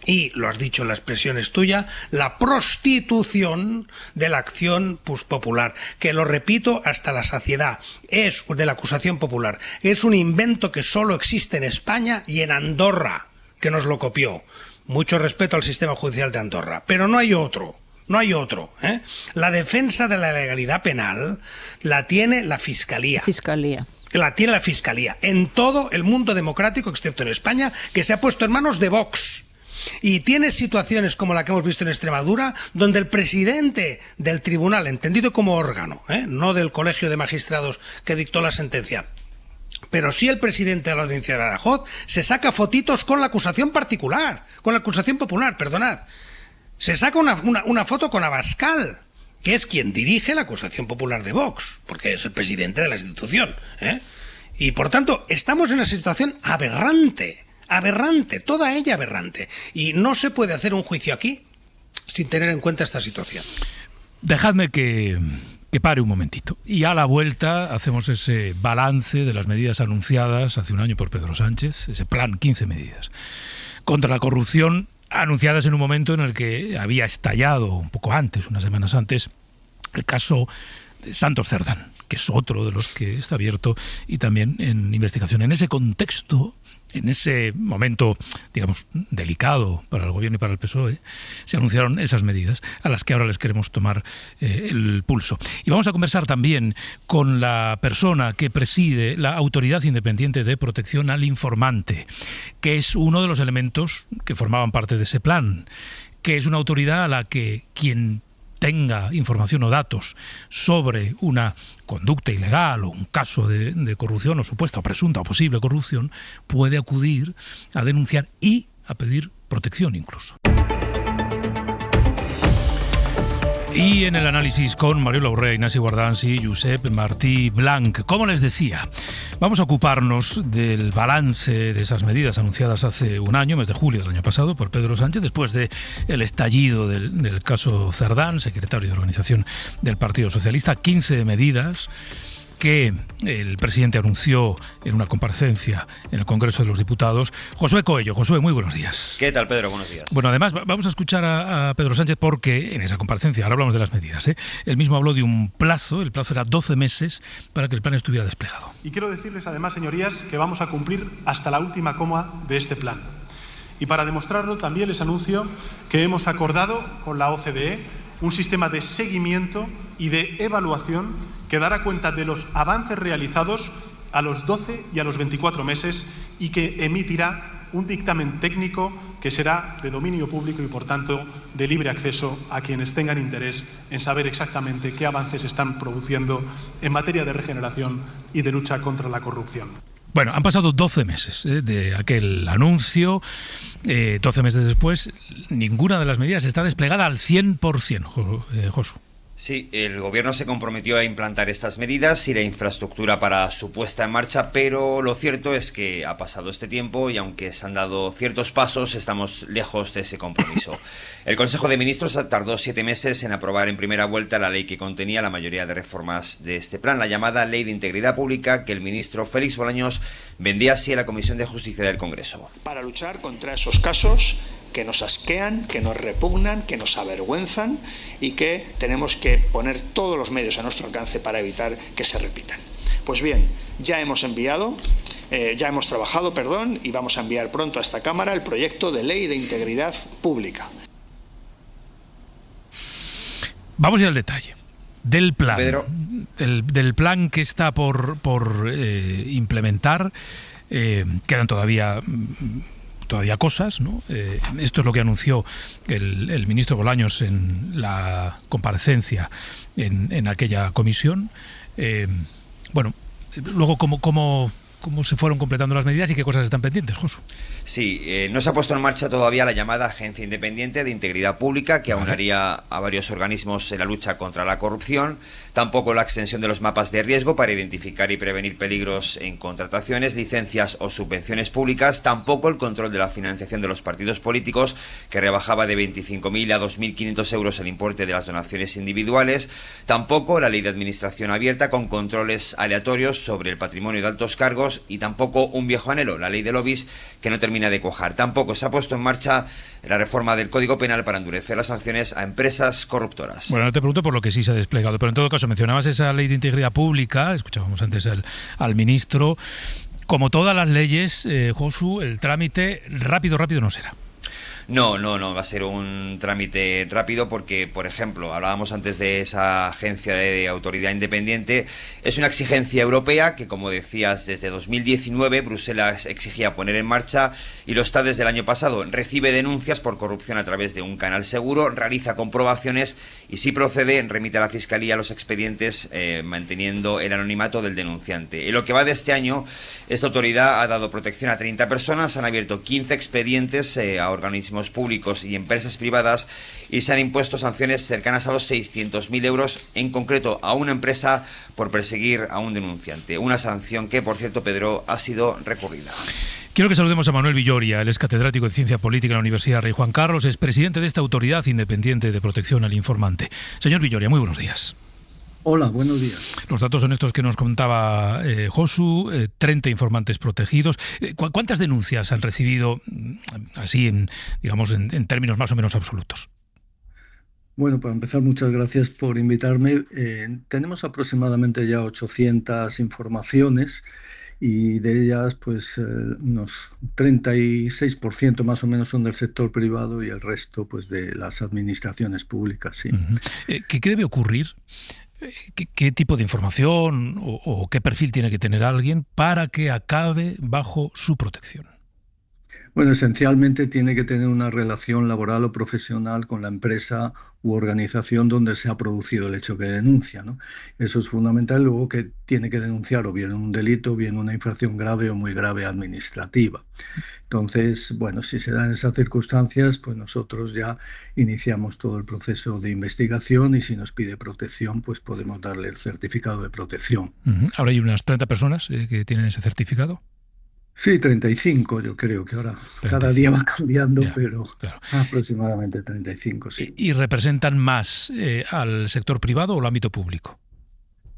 y, lo has dicho, la expresión es tuya, la prostitución de la acción popular, que lo repito hasta la saciedad, es de la acusación popular. Es un invento que solo existe en España y en Andorra, que nos lo copió. Mucho respeto al sistema judicial de Andorra, pero no hay otro. No hay otro. La defensa de la legalidad penal la tiene la Fiscalía. La tiene la Fiscalía en todo el mundo democrático, excepto en España, que se ha puesto en manos de Vox. Y tiene situaciones como la que hemos visto en Extremadura, donde el presidente del tribunal, entendido como órgano, no del colegio de magistrados que dictó la sentencia, pero sí el presidente de la Audiencia de Badajoz, se saca fotitos con la acusación particular, con la acusación popular, perdonad. Se saca una foto con Abascal, que es quien dirige la acusación popular de Vox, porque es el presidente de la institución. Y por tanto, estamos en una situación aberrante, toda ella aberrante. Y no se puede hacer un juicio aquí sin tener en cuenta esta situación.
dejadme que pare un momentito. Y a la vuelta hacemos ese balance de las medidas anunciadas hace un año por Pedro Sánchez, ese plan 15 medidas contra la corrupción, anunciadas en un momento en el que había estallado un poco antes, unas semanas antes, el caso de Santos Cerdán, que es otro de los que está abierto y también en investigación. En ese contexto, en ese momento, digamos, delicado para el Gobierno y para el PSOE, se anunciaron esas medidas a las que ahora les queremos tomar el pulso. Y vamos a conversar también con la persona que preside la Autoridad Independiente de Protección al Informante, que es uno de los elementos que formaban parte de ese plan, que es una autoridad a la que quien tenga información o datos sobre una conducta ilegal o un caso de corrupción o supuesta o presunta o posible corrupción, puede acudir a denunciar y a pedir protección incluso. Y en el análisis con Mariola Urrea, Ignasi Guardans y Josep Martí Blanch. Como les decía, vamos a ocuparnos del balance de esas medidas anunciadas hace un año, mes de julio del año pasado, por Pedro Sánchez, después del estallido del caso Cerdán, secretario de organización del Partido Socialista. 15 medidas que el presidente anunció en una comparecencia en el Congreso de los Diputados. Josué Coello. Josué, muy buenos días.
¿Qué tal, Pedro? Buenos días.
Bueno, además vamos a escuchar a Pedro Sánchez porque en esa comparecencia, ahora hablamos de las medidas, él mismo habló de un plazo, el plazo era 12 meses para que el plan estuviera desplegado.
Y quiero decirles además, señorías, que vamos a cumplir hasta la última coma de este plan. Y para demostrarlo también les anuncio que hemos acordado con la OCDE un sistema de seguimiento y de evaluación que dará cuenta de los avances realizados a los 12 y a los 24 meses y que emitirá un dictamen técnico que será de dominio público y, por tanto, de libre acceso a quienes tengan interés en saber exactamente qué avances se están produciendo en materia de regeneración y de lucha contra la corrupción.
Bueno, han pasado 12 meses de aquel anuncio. 12 meses después, ninguna de las medidas está desplegada al 100%, Josu.
Sí, el Gobierno se comprometió a implantar estas medidas y la infraestructura para su puesta en marcha, pero lo cierto es que ha pasado este tiempo y aunque se han dado ciertos pasos, estamos lejos de ese compromiso. El Consejo de Ministros tardó 7 meses en aprobar en primera vuelta la ley que contenía la mayoría de reformas de este plan, la llamada Ley de Integridad Pública, que el ministro Félix Bolaños vendía así a la Comisión de Justicia del Congreso.
Para luchar contra esos casos que nos asquean, que nos repugnan, que nos avergüenzan y que tenemos que poner todos los medios a nuestro alcance para evitar que se repitan. Pues bien, ya hemos trabajado, y vamos a enviar pronto a esta Cámara el proyecto de Ley de Integridad Pública.
Vamos a ir al detalle del plan.
Pedro.
Del plan que está por implementar. Quedan todavía cosas, ¿no? Esto es lo que anunció el ministro Bolaños en la comparecencia en aquella comisión. Bueno, luego, ¿cómo se fueron completando las medidas y qué cosas están pendientes, Josu?
Sí, no se ha puesto en marcha todavía la llamada Agencia Independiente de Integridad Pública, que aunaría a varios organismos en la lucha contra la corrupción. Tampoco la extensión de los mapas de riesgo para identificar y prevenir peligros en contrataciones, licencias o subvenciones públicas. Tampoco el control de la financiación de los partidos políticos, que rebajaba de 25.000 a 2.500 euros el importe de las donaciones individuales. Tampoco la ley de administración abierta con controles aleatorios sobre el patrimonio de altos cargos. Y tampoco un viejo anhelo, la ley de lobbies, que no termina de cuajar. Tampoco se ha puesto en marcha la reforma del Código Penal para endurecer las sanciones a empresas corruptoras.
Bueno, no te pregunto por lo que sí se ha desplegado, pero en todo caso mencionabas esa ley de integridad pública, escuchábamos antes al ministro. Como todas las leyes, Josu, el trámite rápido no será.
No, va a ser un trámite rápido porque, por ejemplo, hablábamos antes de esa agencia de autoridad independiente, es una exigencia europea que, como decías, desde 2019 Bruselas exigía poner en marcha y lo está desde el año pasado. Recibe denuncias por corrupción a través de un canal seguro, realiza comprobaciones y, si procede, remite a la Fiscalía los expedientes manteniendo el anonimato del denunciante. En lo que va de este año, esta autoridad ha dado protección a 30 personas, han abierto 15 expedientes a organismos públicos y empresas privadas y se han impuesto sanciones cercanas a los 600.000 euros, en concreto a una empresa por perseguir a un denunciante. Una sanción que, por cierto, Pedro, ha sido recurrida.
Quiero que saludemos a Manuel Villoria. Él es catedrático de Ciencia Política en la Universidad Rey Juan Carlos, es presidente de esta Autoridad Independiente de Protección al Informante. Señor Villoria, muy buenos días.
Hola, buenos días.
Los datos son estos que nos contaba Josu, 30 informantes protegidos. ¿Cuántas denuncias han recibido, así en términos más o menos absolutos?
Bueno, para empezar, muchas gracias por invitarme. Tenemos aproximadamente ya 800 informaciones y de ellas pues unos 36% más o menos son del sector privado y el resto pues de las administraciones públicas. Sí.
¿Qué debe ocurrir? ¿Qué tipo de información o qué perfil tiene que tener alguien para que acabe bajo su protección?
Bueno, esencialmente tiene que tener una relación laboral o profesional con la empresa u organización donde se ha producido el hecho que denuncia, ¿no? Eso es fundamental. Luego que tiene que denunciar o bien un delito, o bien una infracción grave o muy grave administrativa. Entonces, bueno, si se dan esas circunstancias, pues nosotros ya iniciamos todo el proceso de investigación y si nos pide protección, pues podemos darle el certificado de protección.
Ahora hay unas 30 personas que tienen ese certificado.
Sí, 35 yo creo que ahora 35. Cada día va cambiando, ya, pero claro. Aproximadamente 35, sí.
¿Y representan más al sector privado o al ámbito público?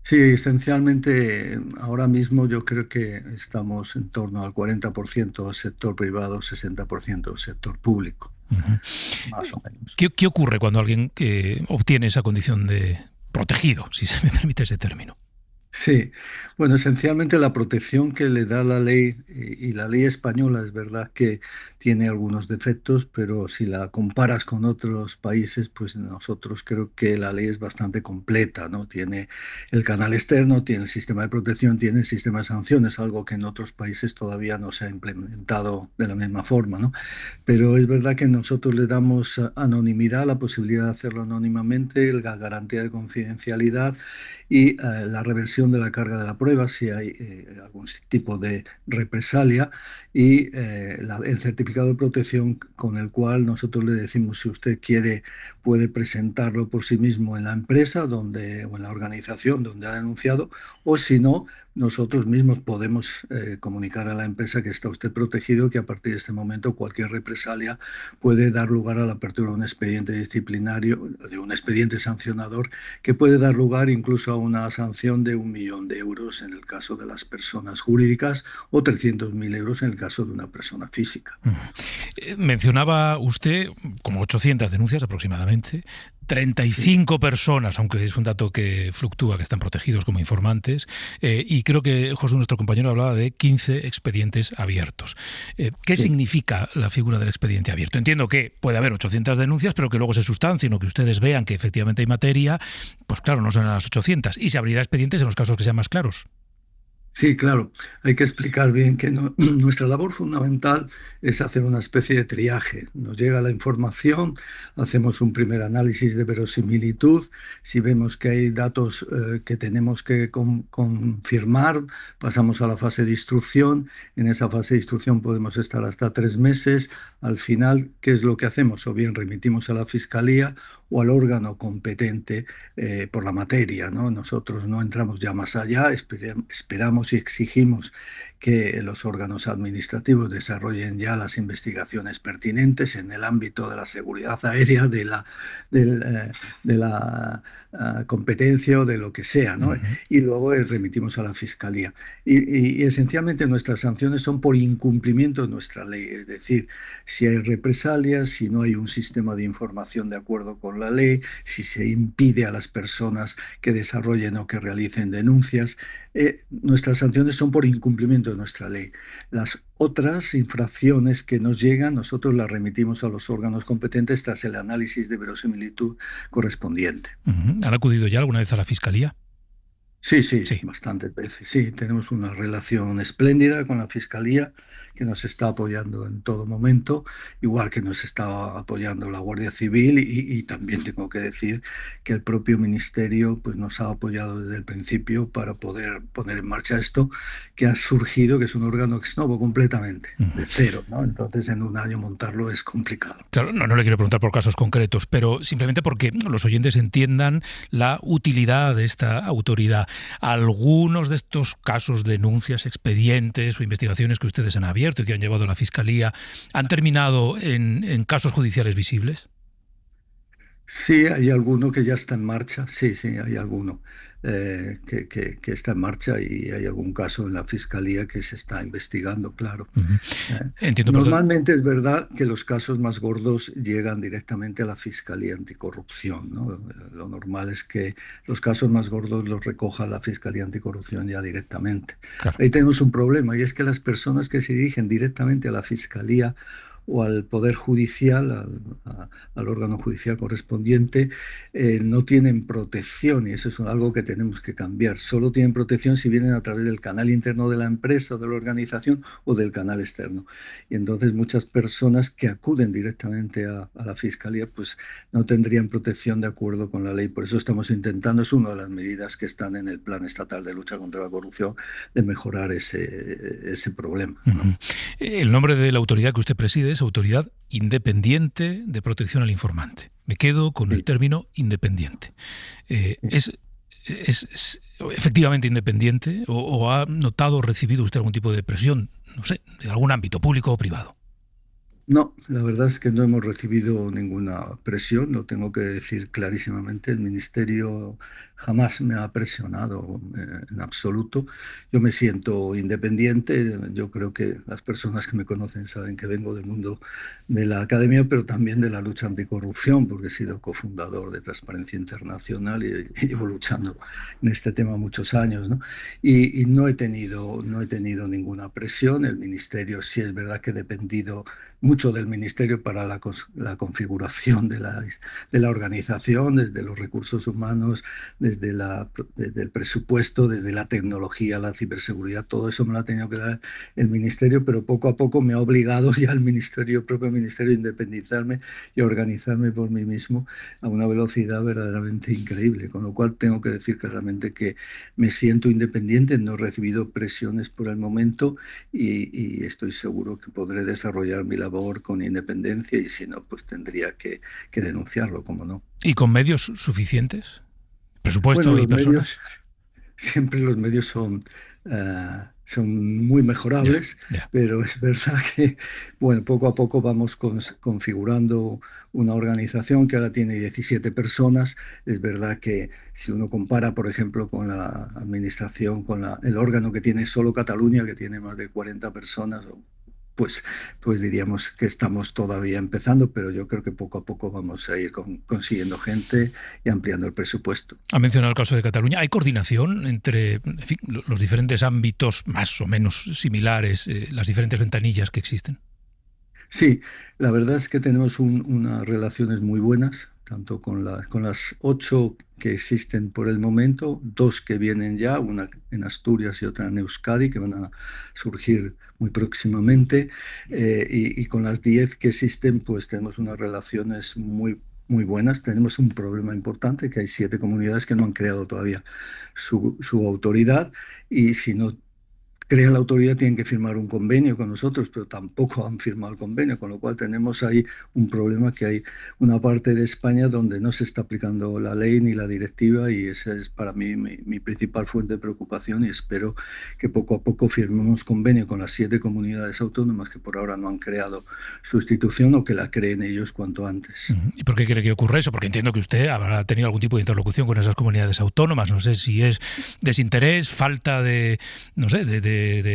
Sí, esencialmente ahora mismo yo creo que estamos en torno al 40% del sector privado, 60% del sector público, más o menos.
¿Qué ocurre cuando alguien obtiene esa condición de protegido, si se me permite ese término?
Sí, bueno, esencialmente la protección que le da la ley, y la ley española es verdad que tiene algunos defectos, pero si la comparas con otros países, pues nosotros creo que la ley es bastante completa, ¿no? Tiene el canal externo, tiene el sistema de protección, tiene el sistema de sanciones, algo que en otros países todavía no se ha implementado de la misma forma, ¿no? Pero es verdad que nosotros le damos anonimidad, la posibilidad de hacerlo anónimamente, la garantía de confidencialidad y la reversión de la carga de la prueba si hay algún tipo de represalia y el certificado de protección con el cual nosotros le decimos si usted quiere puede presentarlo por sí mismo en la empresa o en la organización donde ha denunciado o si no nosotros mismos podemos comunicar a la empresa que está usted protegido, que a partir de este momento cualquier represalia puede dar lugar a la apertura de un expediente disciplinario, de un expediente sancionador, que puede dar lugar incluso a una sanción de 1 millón de euros en el caso de las personas jurídicas o 300.000 euros en el caso de una persona física.
Mencionaba usted como 800 denuncias aproximadamente, 35 personas, aunque es un dato que fluctúa, que están protegidos como informantes, y creo que José, nuestro compañero, hablaba de 15 expedientes abiertos. ¿Qué significa la figura del expediente abierto? Entiendo que puede haber 800 denuncias, pero que luego se sustancien o que ustedes vean que efectivamente hay materia, pues claro, no son las 800, y se abrirá expedientes en los casos que sean más claros.
Sí, claro. Hay que explicar bien que nuestra labor fundamental es hacer una especie de triaje. Nos llega la información, hacemos un primer análisis de verosimilitud. Si vemos que hay datos que tenemos que confirmar, pasamos a la fase de instrucción. En esa fase de instrucción podemos estar hasta 3 meses. Al final, ¿qué es lo que hacemos? O bien remitimos a la Fiscalía o al órgano competente por la materia, ¿no? Nosotros no entramos ya más allá, esperamos y exigimos que los órganos administrativos desarrollen ya las investigaciones pertinentes en el ámbito de la seguridad aérea, de la competencia o de lo que sea, ¿no? Y luego remitimos a la Fiscalía. Y esencialmente nuestras sanciones son por incumplimiento de nuestra ley, es decir, si hay represalias, si no hay un sistema de información de acuerdo con la ley, si se impide a las personas que desarrollen o que realicen denuncias, nuestras sanciones son por incumplimiento de nuestra ley. Las otras infracciones que nos llegan, nosotros las remitimos a los órganos competentes tras el análisis de verosimilitud correspondiente.
¿Han acudido ya alguna vez a la Fiscalía?
Sí, bastantes veces. Sí, tenemos una relación espléndida con la Fiscalía que nos está apoyando en todo momento, igual que nos está apoyando la Guardia Civil y también tengo que decir que el propio Ministerio pues nos ha apoyado desde el principio para poder poner en marcha esto que ha surgido, que es un órgano ex novo completamente, de cero, ¿no? Entonces en un año montarlo es complicado.
Claro, no le quiero preguntar por casos concretos, pero simplemente porque los oyentes entiendan la utilidad de esta autoridad. Algunos de estos casos, denuncias, expedientes o investigaciones que ustedes han abierto y que han llevado a la Fiscalía, ¿han terminado en casos judiciales visibles?
Sí, hay alguno que ya está en marcha, sí, hay alguno que está en marcha y hay algún caso en la Fiscalía que se está investigando, claro.
Entiendo,
normalmente es verdad que los casos más gordos llegan directamente a la Fiscalía Anticorrupción, ¿no? Lo normal es que los casos más gordos los recoja la Fiscalía Anticorrupción ya directamente. Claro. Ahí tenemos un problema y es que las personas que se dirigen directamente a la Fiscalía o al Poder Judicial, al órgano judicial correspondiente, no tienen protección y eso es algo que tenemos que cambiar. Solo tienen protección si vienen a través del canal interno de la empresa o de la organización o del canal externo. Y entonces muchas personas que acuden directamente a la Fiscalía pues no tendrían protección de acuerdo con la ley. Por eso estamos intentando, es una de las medidas que están en el Plan Estatal de Lucha contra la Corrupción, de mejorar ese problema, ¿no?
El nombre de la autoridad que usted preside es Autoridad Independiente de Protección al Informante. Me quedo con el término independiente. ¿Es efectivamente independiente o ha notado o recibido usted algún tipo de presión, no sé, de algún ámbito público o privado?
No, la verdad es que no hemos recibido ninguna presión, lo tengo que decir clarísimamente. El Ministerio jamás me ha presionado en absoluto. Yo me siento independiente. Yo creo que las personas que me conocen saben que vengo del mundo de la academia, pero también de la lucha anticorrupción, porque he sido cofundador de Transparencia Internacional y llevo luchando en este tema muchos años, ¿no? Y no he tenido ninguna presión. El Ministerio sí es verdad que he dependido mucho del Ministerio para la configuración de la organización, desde los recursos humanos, desde el presupuesto, desde la tecnología, la ciberseguridad, todo eso me lo ha tenido que dar el Ministerio, pero poco a poco me ha obligado ya el propio Ministerio a independizarme y a organizarme por mí mismo a una velocidad verdaderamente increíble, con lo cual tengo que decir que realmente que me siento independiente, no he recibido presiones por el momento y estoy seguro que podré desarrollar mi labor con independencia y si no, pues tendría que denunciarlo, como no.
¿Y con medios suficientes? ¿Presupuesto y personas?
Siempre los medios son muy mejorables, pero es verdad que poco a poco vamos configurando una organización que ahora tiene 17 personas. Es verdad que si uno compara, por ejemplo, con la administración, con el órgano que tiene solo Cataluña, que tiene más de 40 personas, pues diríamos que estamos todavía empezando, pero yo creo que poco a poco vamos a ir consiguiendo gente y ampliando el presupuesto.
Ha mencionado el caso de Cataluña. ¿Hay coordinación entre los diferentes ámbitos más o menos similares, las diferentes ventanillas que existen?
Sí, la verdad es que tenemos unas relaciones muy buenas, tanto con las 8 que existen por el momento, 2 que vienen ya, una en Asturias y otra en Euskadi, que van a surgir muy próximamente, y con las 10 que existen, pues tenemos unas relaciones muy buenas. Tenemos un problema importante, que hay 7 comunidades que no han creado todavía su autoridad, y si no crean la autoridad tienen que firmar un convenio con nosotros, pero tampoco han firmado el convenio, con lo cual tenemos ahí un problema, que hay una parte de España donde no se está aplicando la ley ni la directiva, y esa es para mí mi principal fuente de preocupación, y espero que poco a poco firmemos convenio con las 7 comunidades autónomas que por ahora no han creado su institución, o que la creen ellos cuanto antes.
¿Y por qué cree que ocurre eso? Porque entiendo que usted habrá tenido algún tipo de interlocución con esas comunidades autónomas. No sé si es desinterés, falta de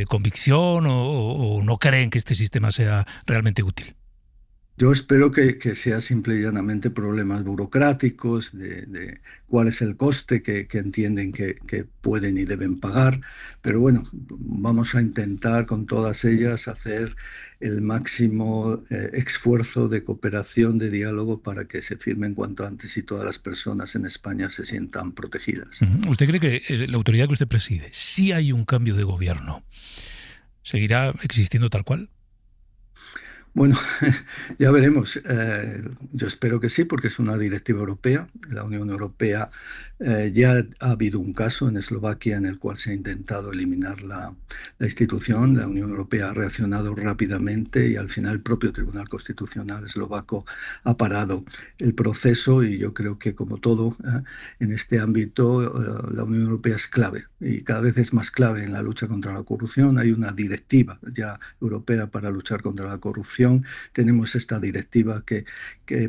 convicción o no creen que este sistema sea realmente útil.
Yo espero que sea simple y llanamente problemas burocráticos, de cuál es el coste que entienden que pueden y deben pagar, pero bueno, vamos a intentar con todas ellas hacer el máximo esfuerzo de cooperación, de diálogo, para que se firmen cuanto antes y todas las personas en España se sientan protegidas.
¿Usted cree que la autoridad que usted preside, si hay un cambio de gobierno, seguirá existiendo tal cual?
Bueno, ya veremos. Yo espero que sí, porque es una directiva europea. La Unión Europea ya ha habido un caso en Eslovaquia en el cual se ha intentado eliminar la institución. La Unión Europea ha reaccionado rápidamente y al final el propio Tribunal Constitucional eslovaco ha parado el proceso, y yo creo que, como todo en este ámbito, la Unión Europea es clave y cada vez es más clave en la lucha contra la corrupción. Hay una directiva ya europea para luchar contra la corrupción. Tenemos esta directiva que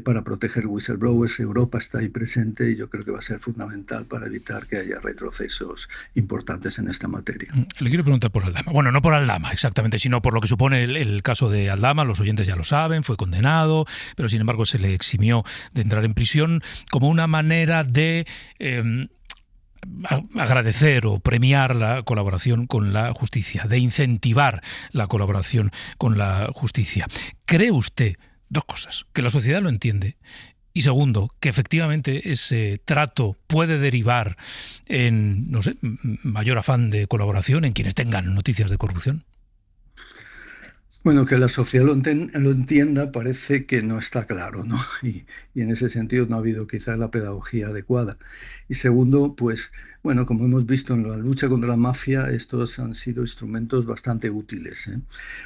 para proteger whistleblowers. Europa está ahí presente y yo creo que va a ser fundamental para evitar que haya retrocesos importantes en esta materia.
Le quiero preguntar por Aldama. Bueno, no por Aldama exactamente, sino por lo que supone el caso de Aldama. Los oyentes ya lo saben, fue condenado, pero sin embargo se le eximió de entrar en prisión como una manera de agradecer o premiar la colaboración con la justicia, de incentivar la colaboración con la justicia. ¿Cree usted, dos cosas, que la sociedad lo entiende? Y segundo, que efectivamente ese trato puede derivar en, no sé, mayor afán de colaboración en quienes tengan noticias de corrupción.
Bueno, que la sociedad lo entienda parece que no está claro, ¿no? Y en ese sentido no ha habido quizás la pedagogía adecuada. Y segundo, pues, bueno, como hemos visto en la lucha contra la mafia, estos han sido instrumentos bastante útiles, ¿eh?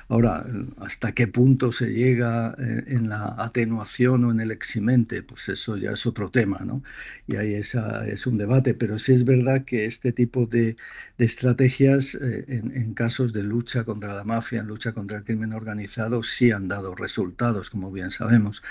Ahora, ¿hasta qué punto se llega en la atenuación o en el eximente? Pues eso ya es otro tema, ¿no? Y ahí es un debate, pero sí es verdad que este tipo de estrategias en casos de lucha contra la mafia, en lucha contra el crimen organizado, sí han dado resultados, como bien sabemos.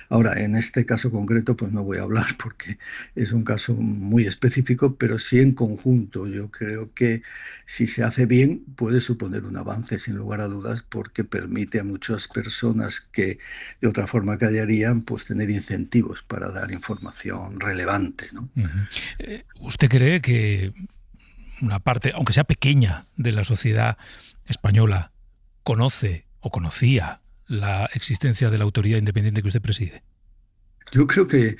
Ahora, en este caso concreto, pues no voy a hablar porque es un caso muy específico, pero sí en conjunto. Yo creo que si se hace bien puede suponer un avance, sin lugar a dudas, porque permite a muchas personas que de otra forma callarían, pues tener incentivos para dar información relevante, ¿no?
¿Usted cree que una parte, aunque sea pequeña, de la sociedad española conoce o conocía la existencia de la autoridad independiente que usted preside?
Yo creo que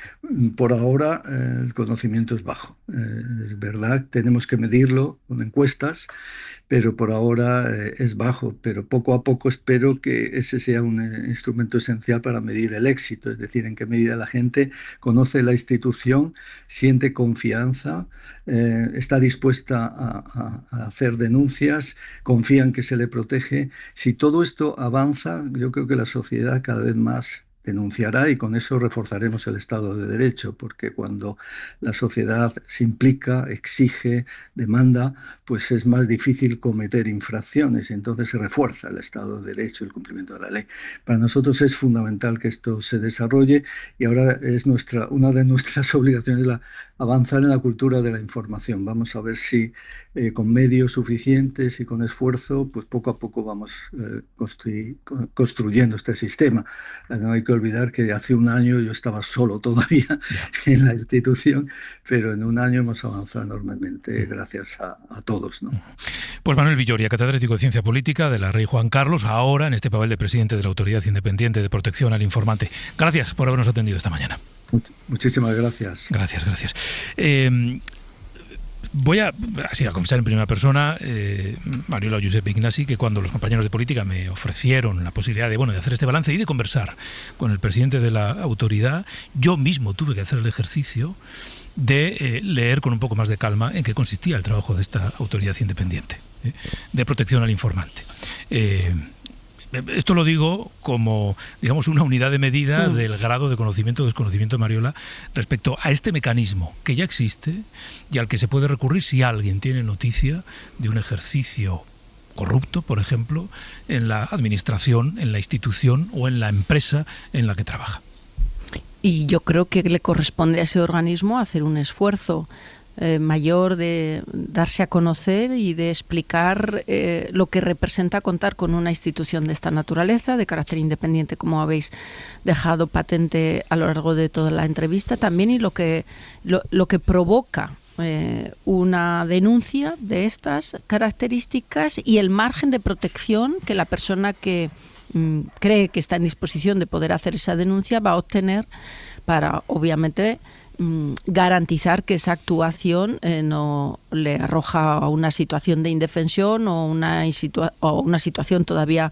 por ahora el conocimiento es bajo. Es verdad, tenemos que medirlo con encuestas, pero por ahora es bajo. Pero poco a poco espero que ese sea un instrumento esencial para medir el éxito, es decir, en qué medida la gente conoce la institución, siente confianza, está dispuesta a hacer denuncias, confía en que se le protege. Si todo esto avanza, yo creo que la sociedad cada vez más denunciará, y con eso reforzaremos el Estado de Derecho, porque cuando la sociedad se implica, exige, demanda, pues es más difícil cometer infracciones, y entonces se refuerza el Estado de Derecho y el cumplimiento de la ley. Para nosotros es fundamental que esto se desarrolle, y ahora es una de nuestras obligaciones avanzar en la cultura de la información. Vamos a ver si con medios suficientes y con esfuerzo, pues poco a poco vamos construyendo este sistema. No hay que olvidar que hace un año yo estaba solo todavía en la institución, pero en un año hemos avanzado enormemente gracias a todos, ¿no?
Pues Manuel Villoria, catedrático de Ciencia Política de la Rey Juan Carlos, ahora en este papel de presidente de la Autoridad Independiente de Protección al Informante. Gracias por habernos atendido esta mañana.
Muchísimas gracias.
Gracias. Voy a confesar en primera persona, Mariola o Josep Ignasi, que cuando los compañeros de política me ofrecieron la posibilidad de hacer este balance y de conversar con el presidente de la autoridad, yo mismo tuve que hacer el ejercicio de leer con un poco más de calma en qué consistía el trabajo de esta autoridad independiente de protección al informante. Esto lo digo como, digamos, una unidad de medida del grado de conocimiento o desconocimiento de Mariola respecto a este mecanismo que ya existe y al que se puede recurrir si alguien tiene noticia de un ejercicio corrupto, por ejemplo, en la administración, en la institución o en la empresa en la que trabaja.
Y yo creo que le corresponde a ese organismo hacer un esfuerzo mayor de darse a conocer y de explicar lo que representa contar con una institución de esta naturaleza, de carácter independiente, como habéis dejado patente a lo largo de toda la entrevista también, y lo que provoca una denuncia de estas características y el margen de protección que la persona que cree que está en disposición de poder hacer esa denuncia va a obtener para, obviamente, garantizar que esa actuación no le arroja a una situación de indefensión o una situación todavía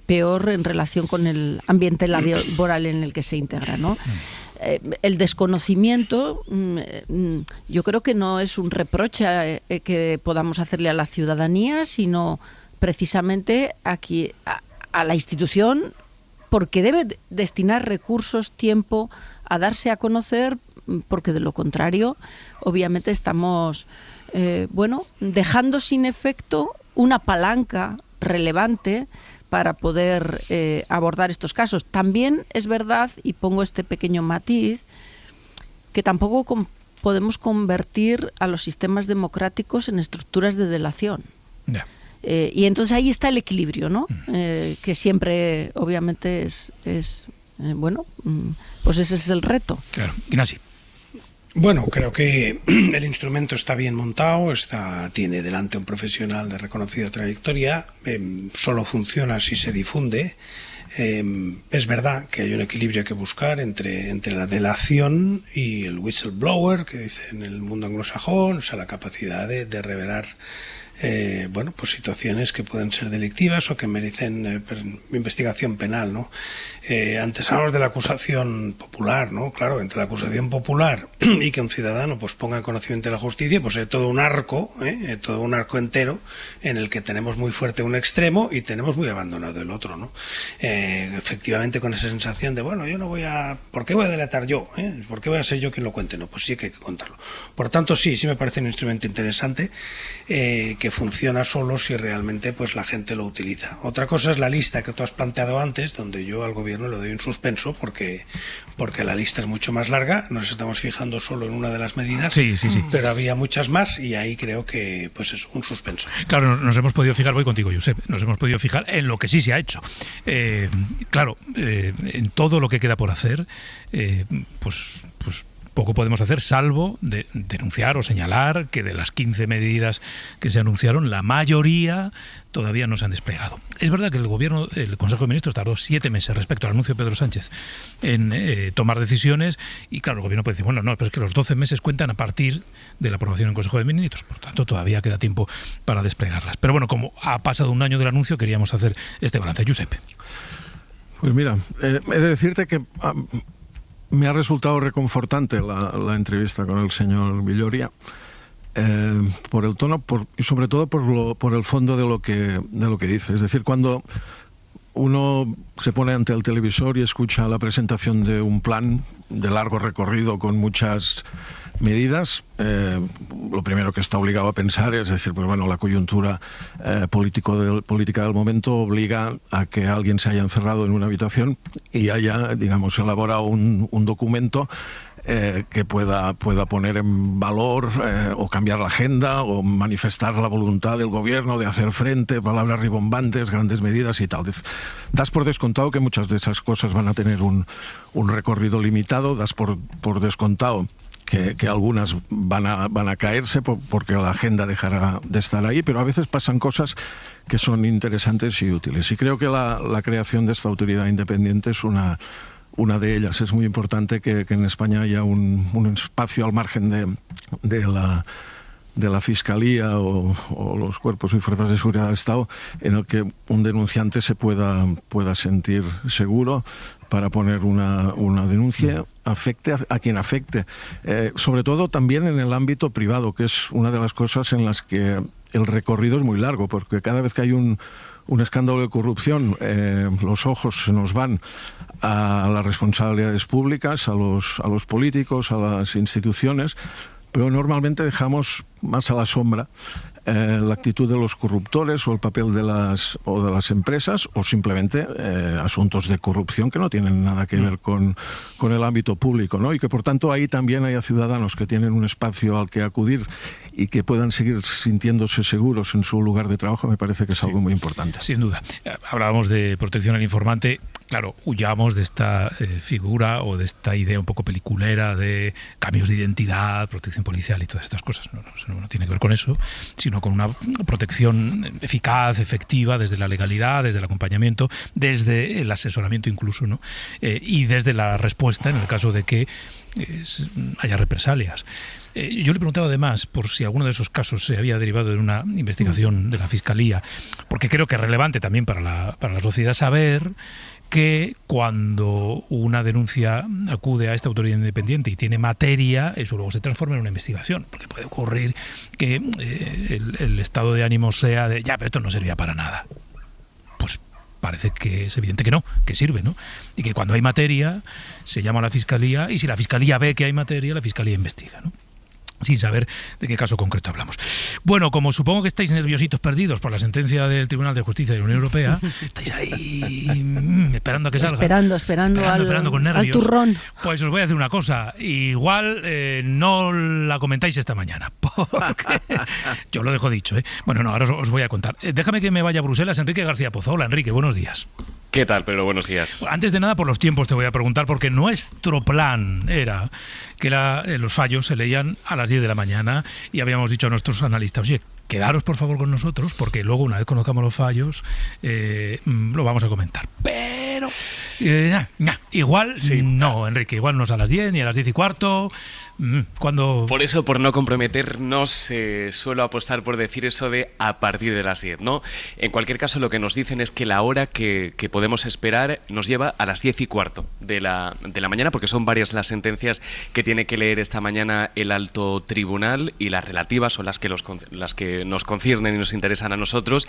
peor en relación con el ambiente laboral en el que se integra, ¿no? El desconocimiento, yo creo que no es un reproche que podamos hacerle a la ciudadanía, sino precisamente aquí a la institución, porque debe destinar recursos, tiempo a darse a conocer, porque de lo contrario, obviamente estamos dejando sin efecto una palanca relevante para poder abordar estos casos. También es verdad, y pongo este pequeño matiz, que tampoco podemos convertir a los sistemas democráticos en estructuras de delación.
Yeah.
Y entonces ahí está el equilibrio, ¿no? Que siempre, obviamente, pues ese es el reto.
Claro. Ignasi.
Bueno, creo que el instrumento está bien montado, tiene delante un profesional de reconocida trayectoria, solo funciona si se difunde. Es verdad que hay un equilibrio que buscar entre la delación y el whistleblower, que dice en el mundo anglosajón, o sea, la capacidad de revelar pues situaciones que pueden ser delictivas o que merecen investigación penal, ¿no? Antes hablamos de la acusación popular, ¿no? Claro, entre la acusación popular y que un ciudadano pues ponga en conocimiento de la justicia, pues hay todo un arco entero en el que tenemos muy fuerte un extremo y tenemos muy abandonado el otro, ¿no? Efectivamente, con esa sensación de, bueno, yo no voy a... ¿Por qué voy a delatar yo? ¿Por qué voy a ser yo quien lo cuente? No, pues sí que hay que contarlo. Por tanto, sí me parece un instrumento interesante que funciona solo si realmente pues la gente lo utiliza. Otra cosa es la lista que tú has planteado antes, donde yo al gobierno le doy un suspenso porque la lista es mucho más larga. Nos estamos fijando solo en una de las medidas,
sí.
Pero había muchas más y ahí creo que pues es un suspenso.
Claro, nos hemos podido fijar, voy contigo, Josep, nos hemos podido fijar en lo que sí se ha hecho. En todo lo que queda por hacer, pues poco podemos hacer, salvo denunciar o señalar que de las 15 medidas que se anunciaron, la mayoría todavía no se han desplegado. Es verdad que el Consejo de Ministros tardó 7 meses respecto al anuncio de Pedro Sánchez en tomar decisiones, y claro, el gobierno puede decir, bueno, no, pero es que los 12 meses cuentan a partir de la aprobación en el Consejo de Ministros, por tanto todavía queda tiempo para desplegarlas. Pero bueno, como ha pasado un año del anuncio, queríamos hacer este balance. Josep.
Pues mira, he de decirte que me ha resultado reconfortante la entrevista con el señor Villoria, por el tono y sobre todo por el fondo de lo que dice. Es decir, cuando uno se pone ante el televisor y escucha la presentación de un plan de largo recorrido con muchas medidas, lo primero que está obligado a pensar es decir, pues bueno, la coyuntura política del momento obliga a que alguien se haya encerrado en una habitación y haya, digamos, elaborado un documento que pueda poner en valor o cambiar la agenda o manifestar la voluntad del gobierno de hacer frente, palabras ribombantes, grandes medidas y tal. Das por descontado que muchas de esas cosas van a tener un recorrido limitado, das por descontado que algunas van a caerse porque la agenda dejará de estar ahí, pero a veces pasan cosas que son interesantes y útiles. Y creo que la creación de esta autoridad independiente es una de ellas. Es muy importante que en España haya un espacio al margen de la Fiscalía o los cuerpos y fuerzas de seguridad del Estado en el que un denunciante se pueda sentir seguro para poner una denuncia, afecte a quien afecte. Sobre todo también en el ámbito privado, que es una de las cosas en las que el recorrido es muy largo, porque cada vez que hay un escándalo de corrupción, los ojos se nos van a las responsabilidades públicas, a los políticos, a las instituciones, pero normalmente dejamos más a la sombra la actitud de los corruptores o el papel de las empresas o simplemente asuntos de corrupción que no tienen nada que ver con el ámbito público, ¿no? Y que por tanto ahí también haya ciudadanos que tienen un espacio al que acudir y que puedan seguir sintiéndose seguros en su lugar de trabajo, me parece que es algo muy importante.
Sin duda. Hablábamos de protección al informante. Claro, huyamos de esta figura o de esta idea un poco peliculera de cambios de identidad, protección policial y todas estas cosas. No tiene que ver con eso, sino con una protección eficaz, efectiva, desde la legalidad, desde el acompañamiento, desde el asesoramiento incluso, ¿no? Y desde la respuesta en el caso de que haya represalias. Yo le preguntaba además por si alguno de esos casos se había derivado de una investigación de la Fiscalía, porque creo que es relevante también para la sociedad saber que cuando una denuncia acude a esta autoridad independiente y tiene materia, eso luego se transforma en una investigación, porque puede ocurrir que el estado de ánimo sea de ya, pero esto no servía para nada. Pues parece que es evidente que no, que sirve, ¿no? Y que cuando hay materia se llama a la Fiscalía, y si la Fiscalía ve que hay materia, la Fiscalía investiga, ¿no? Sin saber de qué caso concreto hablamos. Bueno, como supongo que estáis nerviositos perdidos por la sentencia del Tribunal de Justicia de la Unión Europea, estáis ahí esperando a que salga. Esperando con nervios.
Al turrón.
Pues os voy a decir una cosa. Igual no la comentáis esta mañana, porque yo lo dejo dicho, ¿eh? Bueno, no, ahora os voy a contar. Déjame que me vaya a Bruselas. Enrique García Pozo. Hola, Enrique, buenos días.
¿Qué tal, Pedro? Buenos días.
Antes de nada, por los tiempos te voy a preguntar, porque nuestro plan era que los fallos se leían a las 10 de la mañana y habíamos dicho a nuestros analistas, oye, quedaros por favor con nosotros, porque luego una vez conozcamos los fallos lo vamos a comentar. Pero igual sí. No, Enrique, igual no es a las 10 ni a las 10 y cuarto. ¿Cuándo?
Por eso, por no comprometernos, suelo apostar por decir eso de a partir de las 10, ¿no? En cualquier caso, lo que nos dicen es que la hora que podemos esperar nos lleva a las 10 y cuarto de la mañana, porque son varias las sentencias que tiene que leer esta mañana el alto tribunal, y las relativas son las que nos conciernen y nos interesan a nosotros.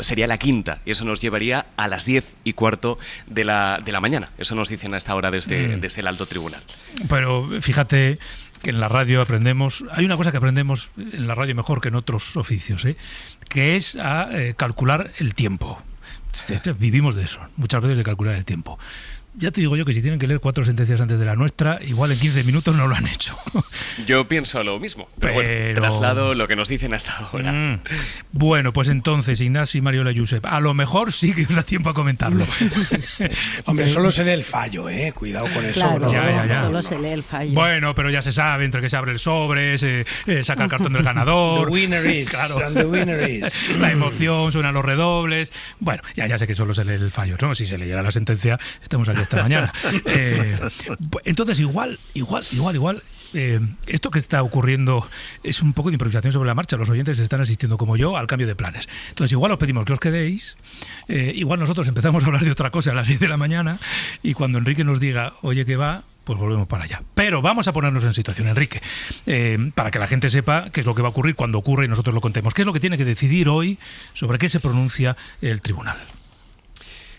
Sería la quinta, y eso nos llevaría a las 10 y cuarto de la mañana. Eso nos dicen a esta hora desde el alto tribunal.
Pero fíjate que en la radio aprendemos, hay una cosa que aprendemos en la radio mejor que en otros oficios, que es a calcular el tiempo. Vivimos de eso, muchas veces de calcular el tiempo. Ya te digo yo que si tienen que leer 4 sentencias antes de la nuestra, igual en 15 minutos no lo han hecho.
Yo pienso lo mismo, pero bueno, traslado lo que nos dicen hasta ahora.
Bueno, pues entonces, Ignacio y Mariola Josep, a lo mejor sí que os da tiempo a comentarlo.
Hombre, solo se lee el fallo, cuidado con eso.
Claro,
¿no?
Ya.
Solo se lee el fallo.
Bueno, pero ya se sabe, entre que se abre el sobre, se saca el cartón del ganador.
The winner is,
claro.
and the winner is.
La emoción, suenan los redobles. Bueno, ya sé que solo se lee el fallo, ¿no? Si se leyera la sentencia, estamos aquí esta mañana. Entonces, igual, esto que está ocurriendo es un poco de improvisación sobre la marcha. Los oyentes están asistiendo, como yo, al cambio de planes. Entonces, igual os pedimos que os quedéis. Igual nosotros empezamos a hablar de otra cosa a las 10 de la mañana, y cuando Enrique nos diga, oye, que va, pues volvemos para allá. Pero vamos a ponernos en situación, Enrique, para que la gente sepa qué es lo que va a ocurrir cuando ocurre y nosotros lo contemos. ¿Qué es lo que tiene que decidir hoy sobre qué se pronuncia el tribunal?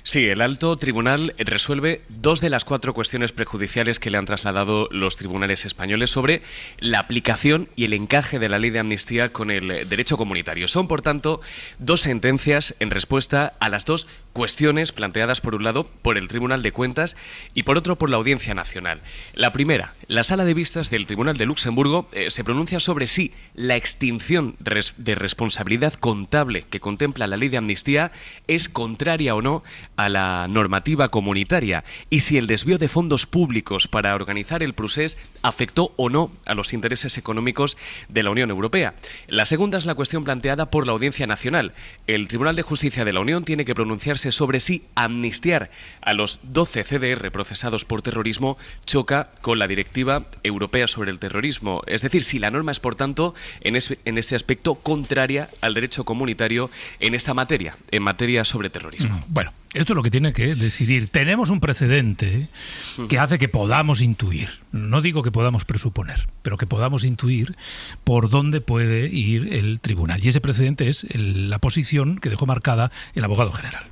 Sí, el alto tribunal resuelve 2 de las 4 cuestiones prejudiciales que le han trasladado los tribunales españoles sobre la aplicación y el encaje de la ley de amnistía con el derecho comunitario. Son, por tanto, 2 sentencias en respuesta a las 2 cuestiones planteadas, por un lado, por el Tribunal de Cuentas y, por otro, por la Audiencia Nacional. La primera, la Sala de Vistas del Tribunal de Luxemburgo se pronuncia sobre si la extinción de responsabilidad contable que contempla la ley de amnistía es contraria o no a la normativa comunitaria, y si el desvío de fondos públicos para organizar el procés afectó o no a los intereses económicos de la Unión Europea. La segunda es la cuestión planteada por la Audiencia Nacional. El Tribunal de Justicia de la Unión tiene que pronunciarse sobre si amnistiar a los 12 CDR procesados por terrorismo choca con la Directiva Europea sobre el Terrorismo. Es decir, si la norma es, por tanto, en este aspecto contraria al derecho comunitario en esta materia, en materia sobre terrorismo.
Bueno, esto es lo que tiene que decidir. Tenemos un precedente que hace que podamos intuir, no digo que podamos presuponer, pero que podamos intuir por dónde puede ir el tribunal. Y ese precedente es la posición que dejó marcada el abogado general.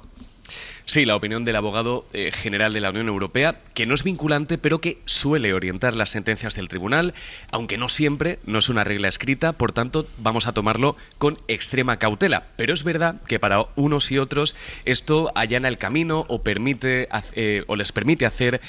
Sí, la opinión del abogado general de la Unión Europea, que no es vinculante, pero que suele orientar las sentencias del tribunal, aunque no siempre, no es una regla escrita, por tanto, vamos a tomarlo con extrema cautela. Pero es verdad que para unos y otros esto allana el camino o les permite hacer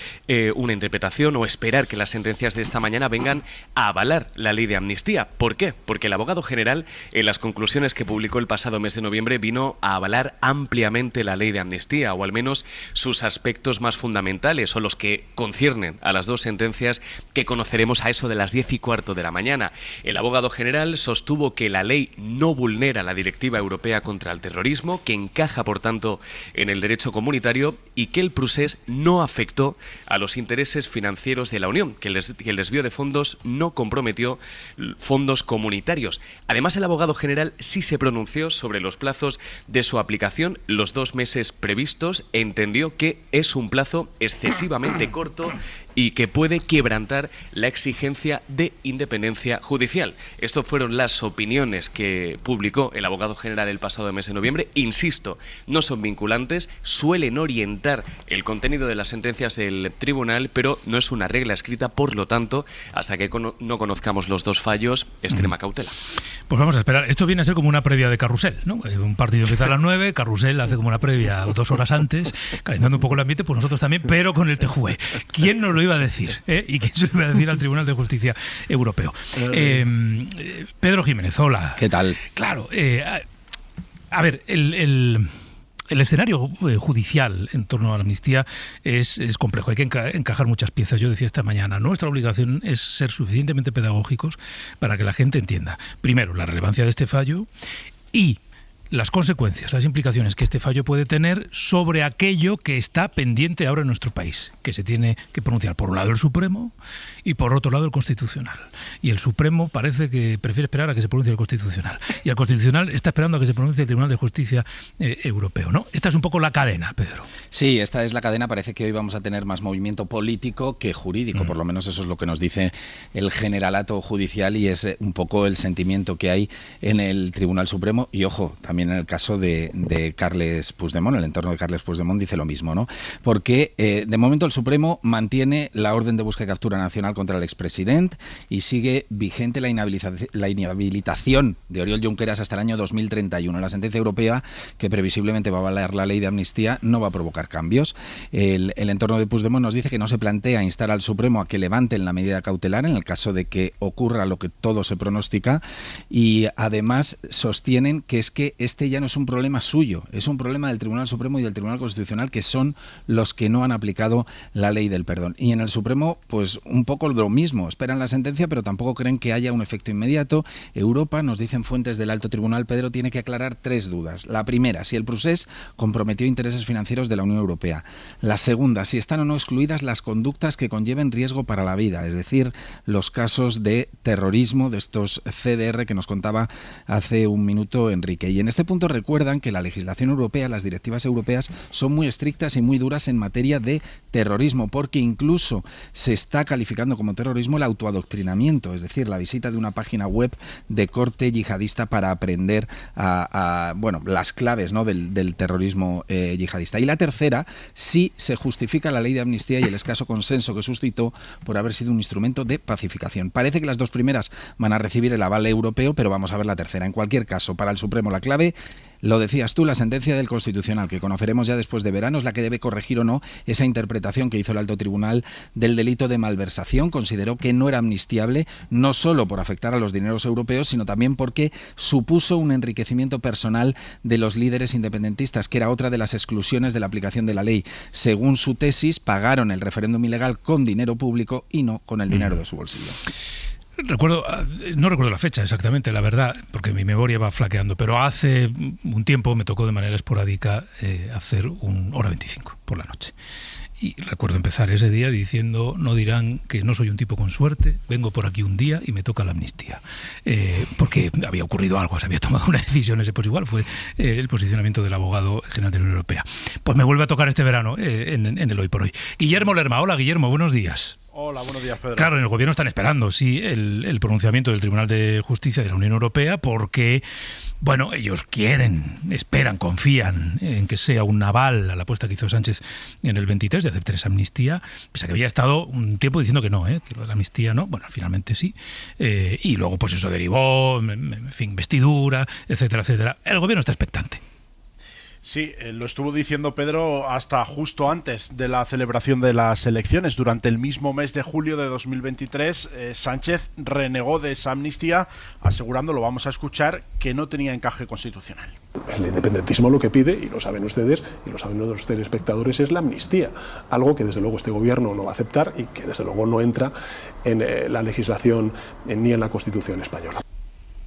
una interpretación o esperar que las sentencias de esta mañana vengan a avalar la ley de amnistía. ¿Por qué? Porque el abogado general, en las conclusiones que publicó el pasado mes de noviembre, vino a avalar ampliamente la ley de amnistía. Europea, o al menos sus aspectos más fundamentales, o los que conciernen a las dos sentencias que conoceremos a eso de las 10:15 de la mañana. El abogado general sostuvo que la ley no vulnera la Directiva Europea contra el Terrorismo, que encaja, por tanto, en el derecho comunitario, y que el procés no afectó a los intereses financieros de la Unión, que el desvío de fondos no comprometió fondos comunitarios. Además, el abogado general sí se pronunció sobre los plazos de su aplicación, los 2 meses previstos, e entendió que es un plazo excesivamente corto y que puede quebrantar la exigencia de independencia judicial. Estas fueron las opiniones que publicó el abogado general el pasado mes de noviembre. Insisto, no son vinculantes, suelen orientar el contenido de las sentencias del tribunal, pero no es una regla escrita, por lo tanto, hasta que no conozcamos los dos fallos, extrema cautela.
Pues vamos a esperar. Esto viene a ser como una previa de Carrusel, ¿no? Un partido empieza a las 9, Carrusel hace como una previa 2 horas antes, calentando un poco el ambiente, pues nosotros también, pero con el TJUE. ¿Quién nos lo iba a decir? ¿Y quién se lo iba a decir al Tribunal de Justicia Europeo? Pedro Jiménez, hola.
¿Qué tal?
Claro, a ver, el escenario judicial en torno a la amnistía es complejo. Hay que encajar muchas piezas. Yo decía esta mañana, nuestra obligación es ser suficientemente pedagógicos para que la gente entienda, primero, la relevancia de este fallo y las consecuencias, las implicaciones que este fallo puede tener sobre aquello que está pendiente ahora en nuestro país, que se tiene que pronunciar por un lado el Supremo y por otro lado el Constitucional. Y el Supremo parece que prefiere esperar a que se pronuncie el Constitucional. Y el Constitucional está esperando a que se pronuncie el Tribunal de Justicia Europeo, ¿no? Esta es un poco la cadena, Pedro.
Sí, esta es la cadena. Parece que hoy vamos a tener más movimiento político que jurídico. Por lo menos eso es lo que nos dice el generalato judicial y es un poco el sentimiento que hay en el Tribunal Supremo. Y ojo, también en el caso de Carles Puigdemont, el entorno de Carles Puigdemont dice lo mismo, ¿no? Porque de momento el Supremo mantiene la orden de búsqueda y captura nacional contra el expresidente y sigue vigente la inhabilitación de Oriol Junqueras hasta el año 2031. La sentencia europea, que previsiblemente va a avalar la ley de amnistía, no va a provocar cambios. El entorno de Puigdemont nos dice que no se plantea instar al Supremo a que levanten la medida cautelar en el caso de que ocurra lo que todo se pronostica, y además sostienen que es que este ya no es un problema suyo, es un problema del Tribunal Supremo y del Tribunal Constitucional, que son los que no han aplicado la ley del perdón. Y en el Supremo, pues un poco lo mismo, esperan la sentencia, pero tampoco creen que haya un efecto inmediato. Europa, nos dicen fuentes del Alto Tribunal, Pedro, tiene que aclarar 3 dudas. La primera, si el procés comprometió intereses financieros de la Unión Europea. La segunda, si están o no excluidas las conductas que conlleven riesgo para la vida, es decir, los casos de terrorismo, de estos CDR que nos contaba hace un minuto Enrique. Y en este punto recuerdan que la legislación europea, las directivas europeas, son muy estrictas y muy duras en materia de terrorismo, porque incluso se está calificando como terrorismo el autoadoctrinamiento, es decir, la visita de una página web de corte yihadista para aprender las claves, ¿no?, del terrorismo yihadista. Y la tercera, si se justifica la ley de amnistía y el escaso consenso que suscitó por haber sido un instrumento de pacificación. Parece que las 2 primeras van a recibir el aval europeo, pero vamos a ver la tercera. En cualquier caso, para el Supremo la clave, lo decías tú, la sentencia del Constitucional, que conoceremos ya después de verano, es la que debe corregir o no esa interpretación que hizo el Alto Tribunal del delito de malversación. Consideró que no era amnistiable, no solo por afectar a los dineros europeos, sino también porque supuso un enriquecimiento personal de los líderes independentistas, que era otra de las exclusiones de la aplicación de la ley. Según su tesis, pagaron el referéndum ilegal con dinero público y no con el dinero de su bolsillo.
No recuerdo la fecha exactamente, la verdad, porque mi memoria va flaqueando, pero hace un tiempo me tocó de manera esporádica hacer un hora 25 por la noche. Y recuerdo empezar ese día diciendo, no dirán que no soy un tipo con suerte, vengo por aquí un día y me toca la amnistía. Porque había ocurrido algo, se había tomado una decisión, ese pues igual fue el posicionamiento del abogado general de la Unión Europea. Pues me vuelve a tocar este verano en el Hoy por Hoy. Guillermo Lerma, hola Guillermo, buenos días.
Hola, buenos días, Pedro.
Claro, en el gobierno están esperando, sí, el pronunciamiento del Tribunal de Justicia de la Unión Europea, porque, bueno, ellos esperan, confían en que sea un aval a la apuesta que hizo Sánchez en el 23 de aceptar esa amnistía, pese a que había estado un tiempo diciendo que no, que lo de la amnistía no, bueno, finalmente sí, y luego pues eso derivó, en fin, investidura, etcétera, etcétera. El gobierno está expectante.
Sí, lo estuvo diciendo Pedro hasta justo antes de la celebración de las elecciones. Durante el mismo mes de julio de 2023, Sánchez renegó de esa amnistía, asegurando, lo vamos a escuchar, que no tenía encaje constitucional.
El independentismo lo que pide, y lo saben ustedes, y lo saben los telespectadores, es la amnistía. Algo que desde luego este gobierno no va a aceptar y que desde luego no entra en la legislación ni en la Constitución española.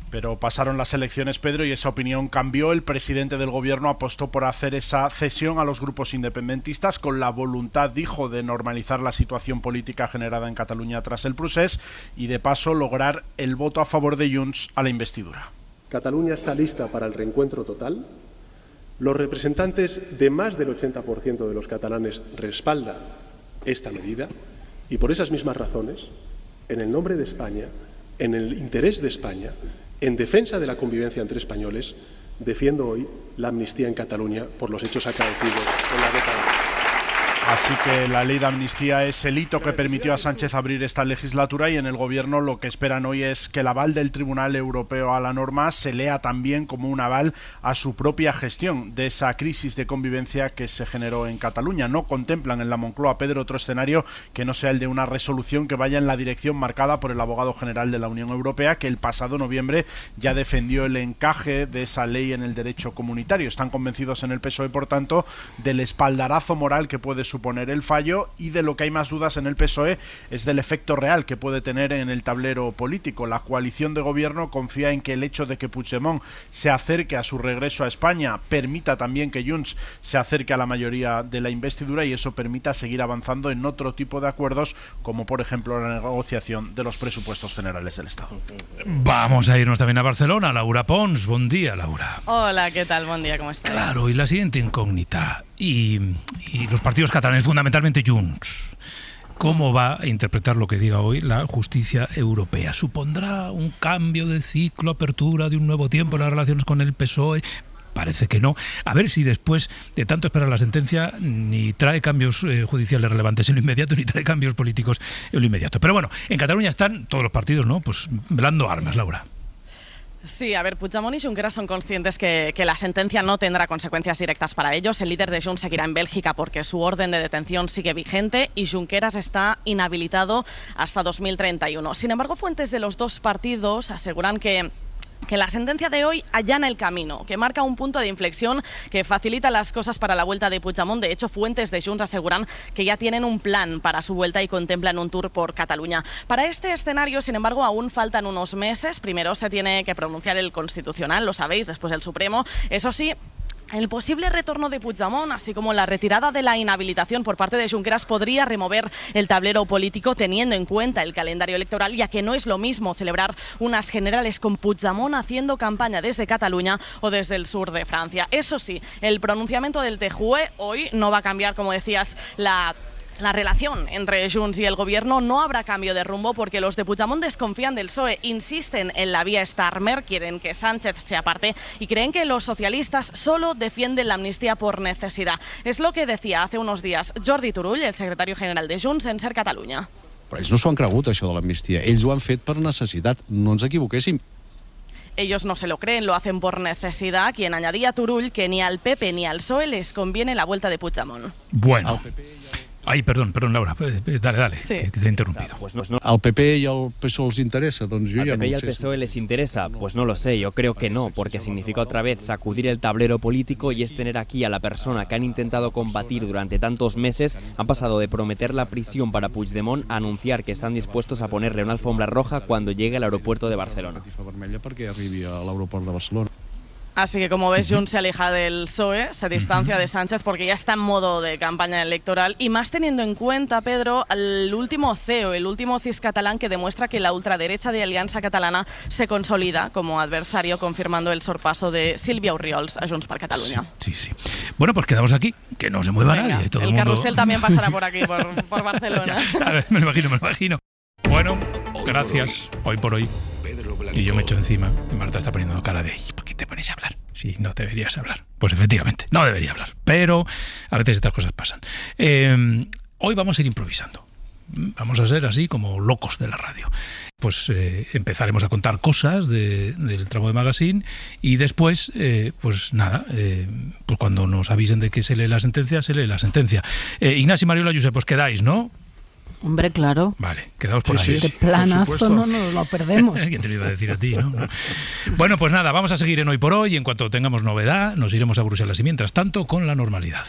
Pero pasaron las elecciones, Pedro, y esa opinión cambió. El presidente del gobierno apostó por hacer esa cesión a los grupos independentistas con la voluntad, dijo, de normalizar la situación política generada en Cataluña tras el procés y, de paso, lograr el voto a favor de Junts a la investidura.
Cataluña está lista para el reencuentro total. Los representantes de más del 80% de los catalanes respaldan esta medida y, por esas mismas razones, en el nombre de España, en el interés de España, en defensa de la convivencia entre españoles, defiendo hoy la amnistía en Cataluña por los hechos acaecidos en la década.
Así que la ley de amnistía es el hito que permitió a Sánchez abrir esta legislatura, y en el gobierno lo que esperan hoy es que el aval del Tribunal Europeo a la norma se lea también como un aval a su propia gestión de esa crisis de convivencia que se generó en Cataluña. No contemplan en la Moncloa, Pedro, otro escenario que no sea el de una resolución que vaya en la dirección marcada por el abogado general de la Unión Europea, que el pasado noviembre ya defendió el encaje de esa ley en el derecho comunitario. Están convencidos en el PSOE, por tanto, del espaldarazo moral que puede suponer el fallo, y de lo que hay más dudas en el PSOE es del efecto real que puede tener en el tablero político. La coalición de gobierno confía en que el hecho de que Puigdemont se acerque a su regreso a España permita también que Junts se acerque a la mayoría de la investidura, y eso permita seguir avanzando en otro tipo de acuerdos, como por ejemplo la negociación de los presupuestos generales del Estado.
Vamos a irnos también a Barcelona. Laura Pons, buen día, Laura.
Hola, ¿qué tal? Buen día, ¿cómo estás?
Claro, y la siguiente incógnita. Y los partidos catalanes, fundamentalmente Junts, ¿cómo va a interpretar lo que diga hoy la justicia europea? ¿Supondrá un cambio de ciclo, apertura de un nuevo tiempo en las relaciones con el PSOE? Parece que no. A ver si después de tanto esperar la sentencia ni trae cambios judiciales relevantes en lo inmediato, ni trae cambios políticos en lo inmediato. Pero bueno, en Cataluña están todos los partidos, ¿no? Pues velando armas, Laura.
Sí, a ver, Puigdemont y Junqueras son conscientes que la sentencia no tendrá consecuencias directas para ellos. El líder de Junts seguirá en Bélgica porque su orden de detención sigue vigente y Junqueras está inhabilitado hasta 2031. Sin embargo, fuentes de los dos partidos aseguran que la sentencia de hoy allana el camino, que marca un punto de inflexión que facilita las cosas para la vuelta de Puigdemont. De hecho, fuentes de Junts aseguran que ya tienen un plan para su vuelta y contemplan un tour por Cataluña. Para este escenario, sin embargo, aún faltan unos meses. Primero se tiene que pronunciar el Constitucional, lo sabéis, después el Supremo. Eso sí, el posible retorno de Puigdemont, así como la retirada de la inhabilitación por parte de Junqueras, podría remover el tablero político teniendo en cuenta el calendario electoral, ya que no es lo mismo celebrar unas generales con Puigdemont haciendo campaña desde Cataluña o desde el sur de Francia. Eso sí, el pronunciamiento del TJUE hoy no va a cambiar, como decías, la relación entre Junts y el gobierno. No habrá cambio de rumbo porque los de Puigdemont desconfían del PSOE, insisten en la vía Starmer, quieren que Sánchez se aparte y creen que los socialistas solo defienden la amnistía por necesidad. Es lo que decía hace unos días Jordi Turull, el secretario general de Junts, en Ser Catalunya.
Però ells no s'ho han cregut, això de l'amnistia. Ells ho han fet per necessitat, no ens equivoquéssim.
Ellos no se lo creen, lo hacen por necesidad, quien añadía Turull que ni al PP ni al PSOE les conviene la vuelta de Puigdemont.
Bueno. Ay, perdón, Laura, dale,
sí,
que te he interrumpido.
Pues no. ¿Al PP y al PSOE les interesa? Doncs jo ja no
¿Al PP y
ho
al
sé.
PSOE les interesa? Pues no lo sé, yo creo que no, porque significa otra vez sacudir el tablero político y es tener aquí a la persona que han intentado combatir durante tantos meses. Han pasado de prometer la prisión para Puigdemont a anunciar que están dispuestos a ponerle una alfombra roja cuando llegue al aeropuerto de Barcelona.
Perquè arribi a l'aeroport de Barcelona.
Así que, como ves, Junts se aleja del PSOE, se distancia de Sánchez porque ya está en modo de campaña electoral, y más teniendo en cuenta, Pedro, el último CEO, el último CIS catalán, que demuestra que la ultraderecha de Alianza Catalana se consolida como adversario, confirmando el sorpaso de Sílvia Orriols a Junts per Catalunya.
Sí. Bueno, pues quedamos aquí, que no se mueva nadie. Todo
el
mundo...
carrusel también pasará por aquí, por Barcelona.
A ver, me lo imagino. Bueno, gracias, hoy por hoy. Y yo me echo encima y Marta está poniendo cara de ¿por qué te pones a hablar? Si no deberías hablar. Pues efectivamente, no debería hablar. Pero a veces estas cosas pasan. Hoy vamos a ir improvisando. Vamos a ser así como locos de la radio. Pues empezaremos a contar cosas del tramo de Magazine y después, pues nada, pues cuando nos avisen de que se lee la sentencia, se lee la sentencia. Ignacio y Mariola, Josep, pues quedáis, ¿no?
Hombre, claro.
Vale, quedaos por ahí.
Este planazo no nos lo perdemos.
¿Quién te lo iba a decir a ti, no? Bueno, pues nada, vamos a seguir en Hoy por Hoy. En cuanto tengamos novedad, nos iremos a Bruselas y mientras tanto, con la normalidad.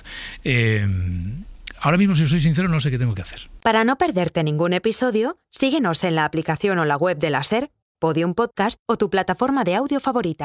Ahora mismo, si os soy sincero, no sé qué tengo que hacer.
Para no perderte ningún episodio, síguenos en la aplicación o la web de la SER, Podium Podcast o tu plataforma de audio favorita.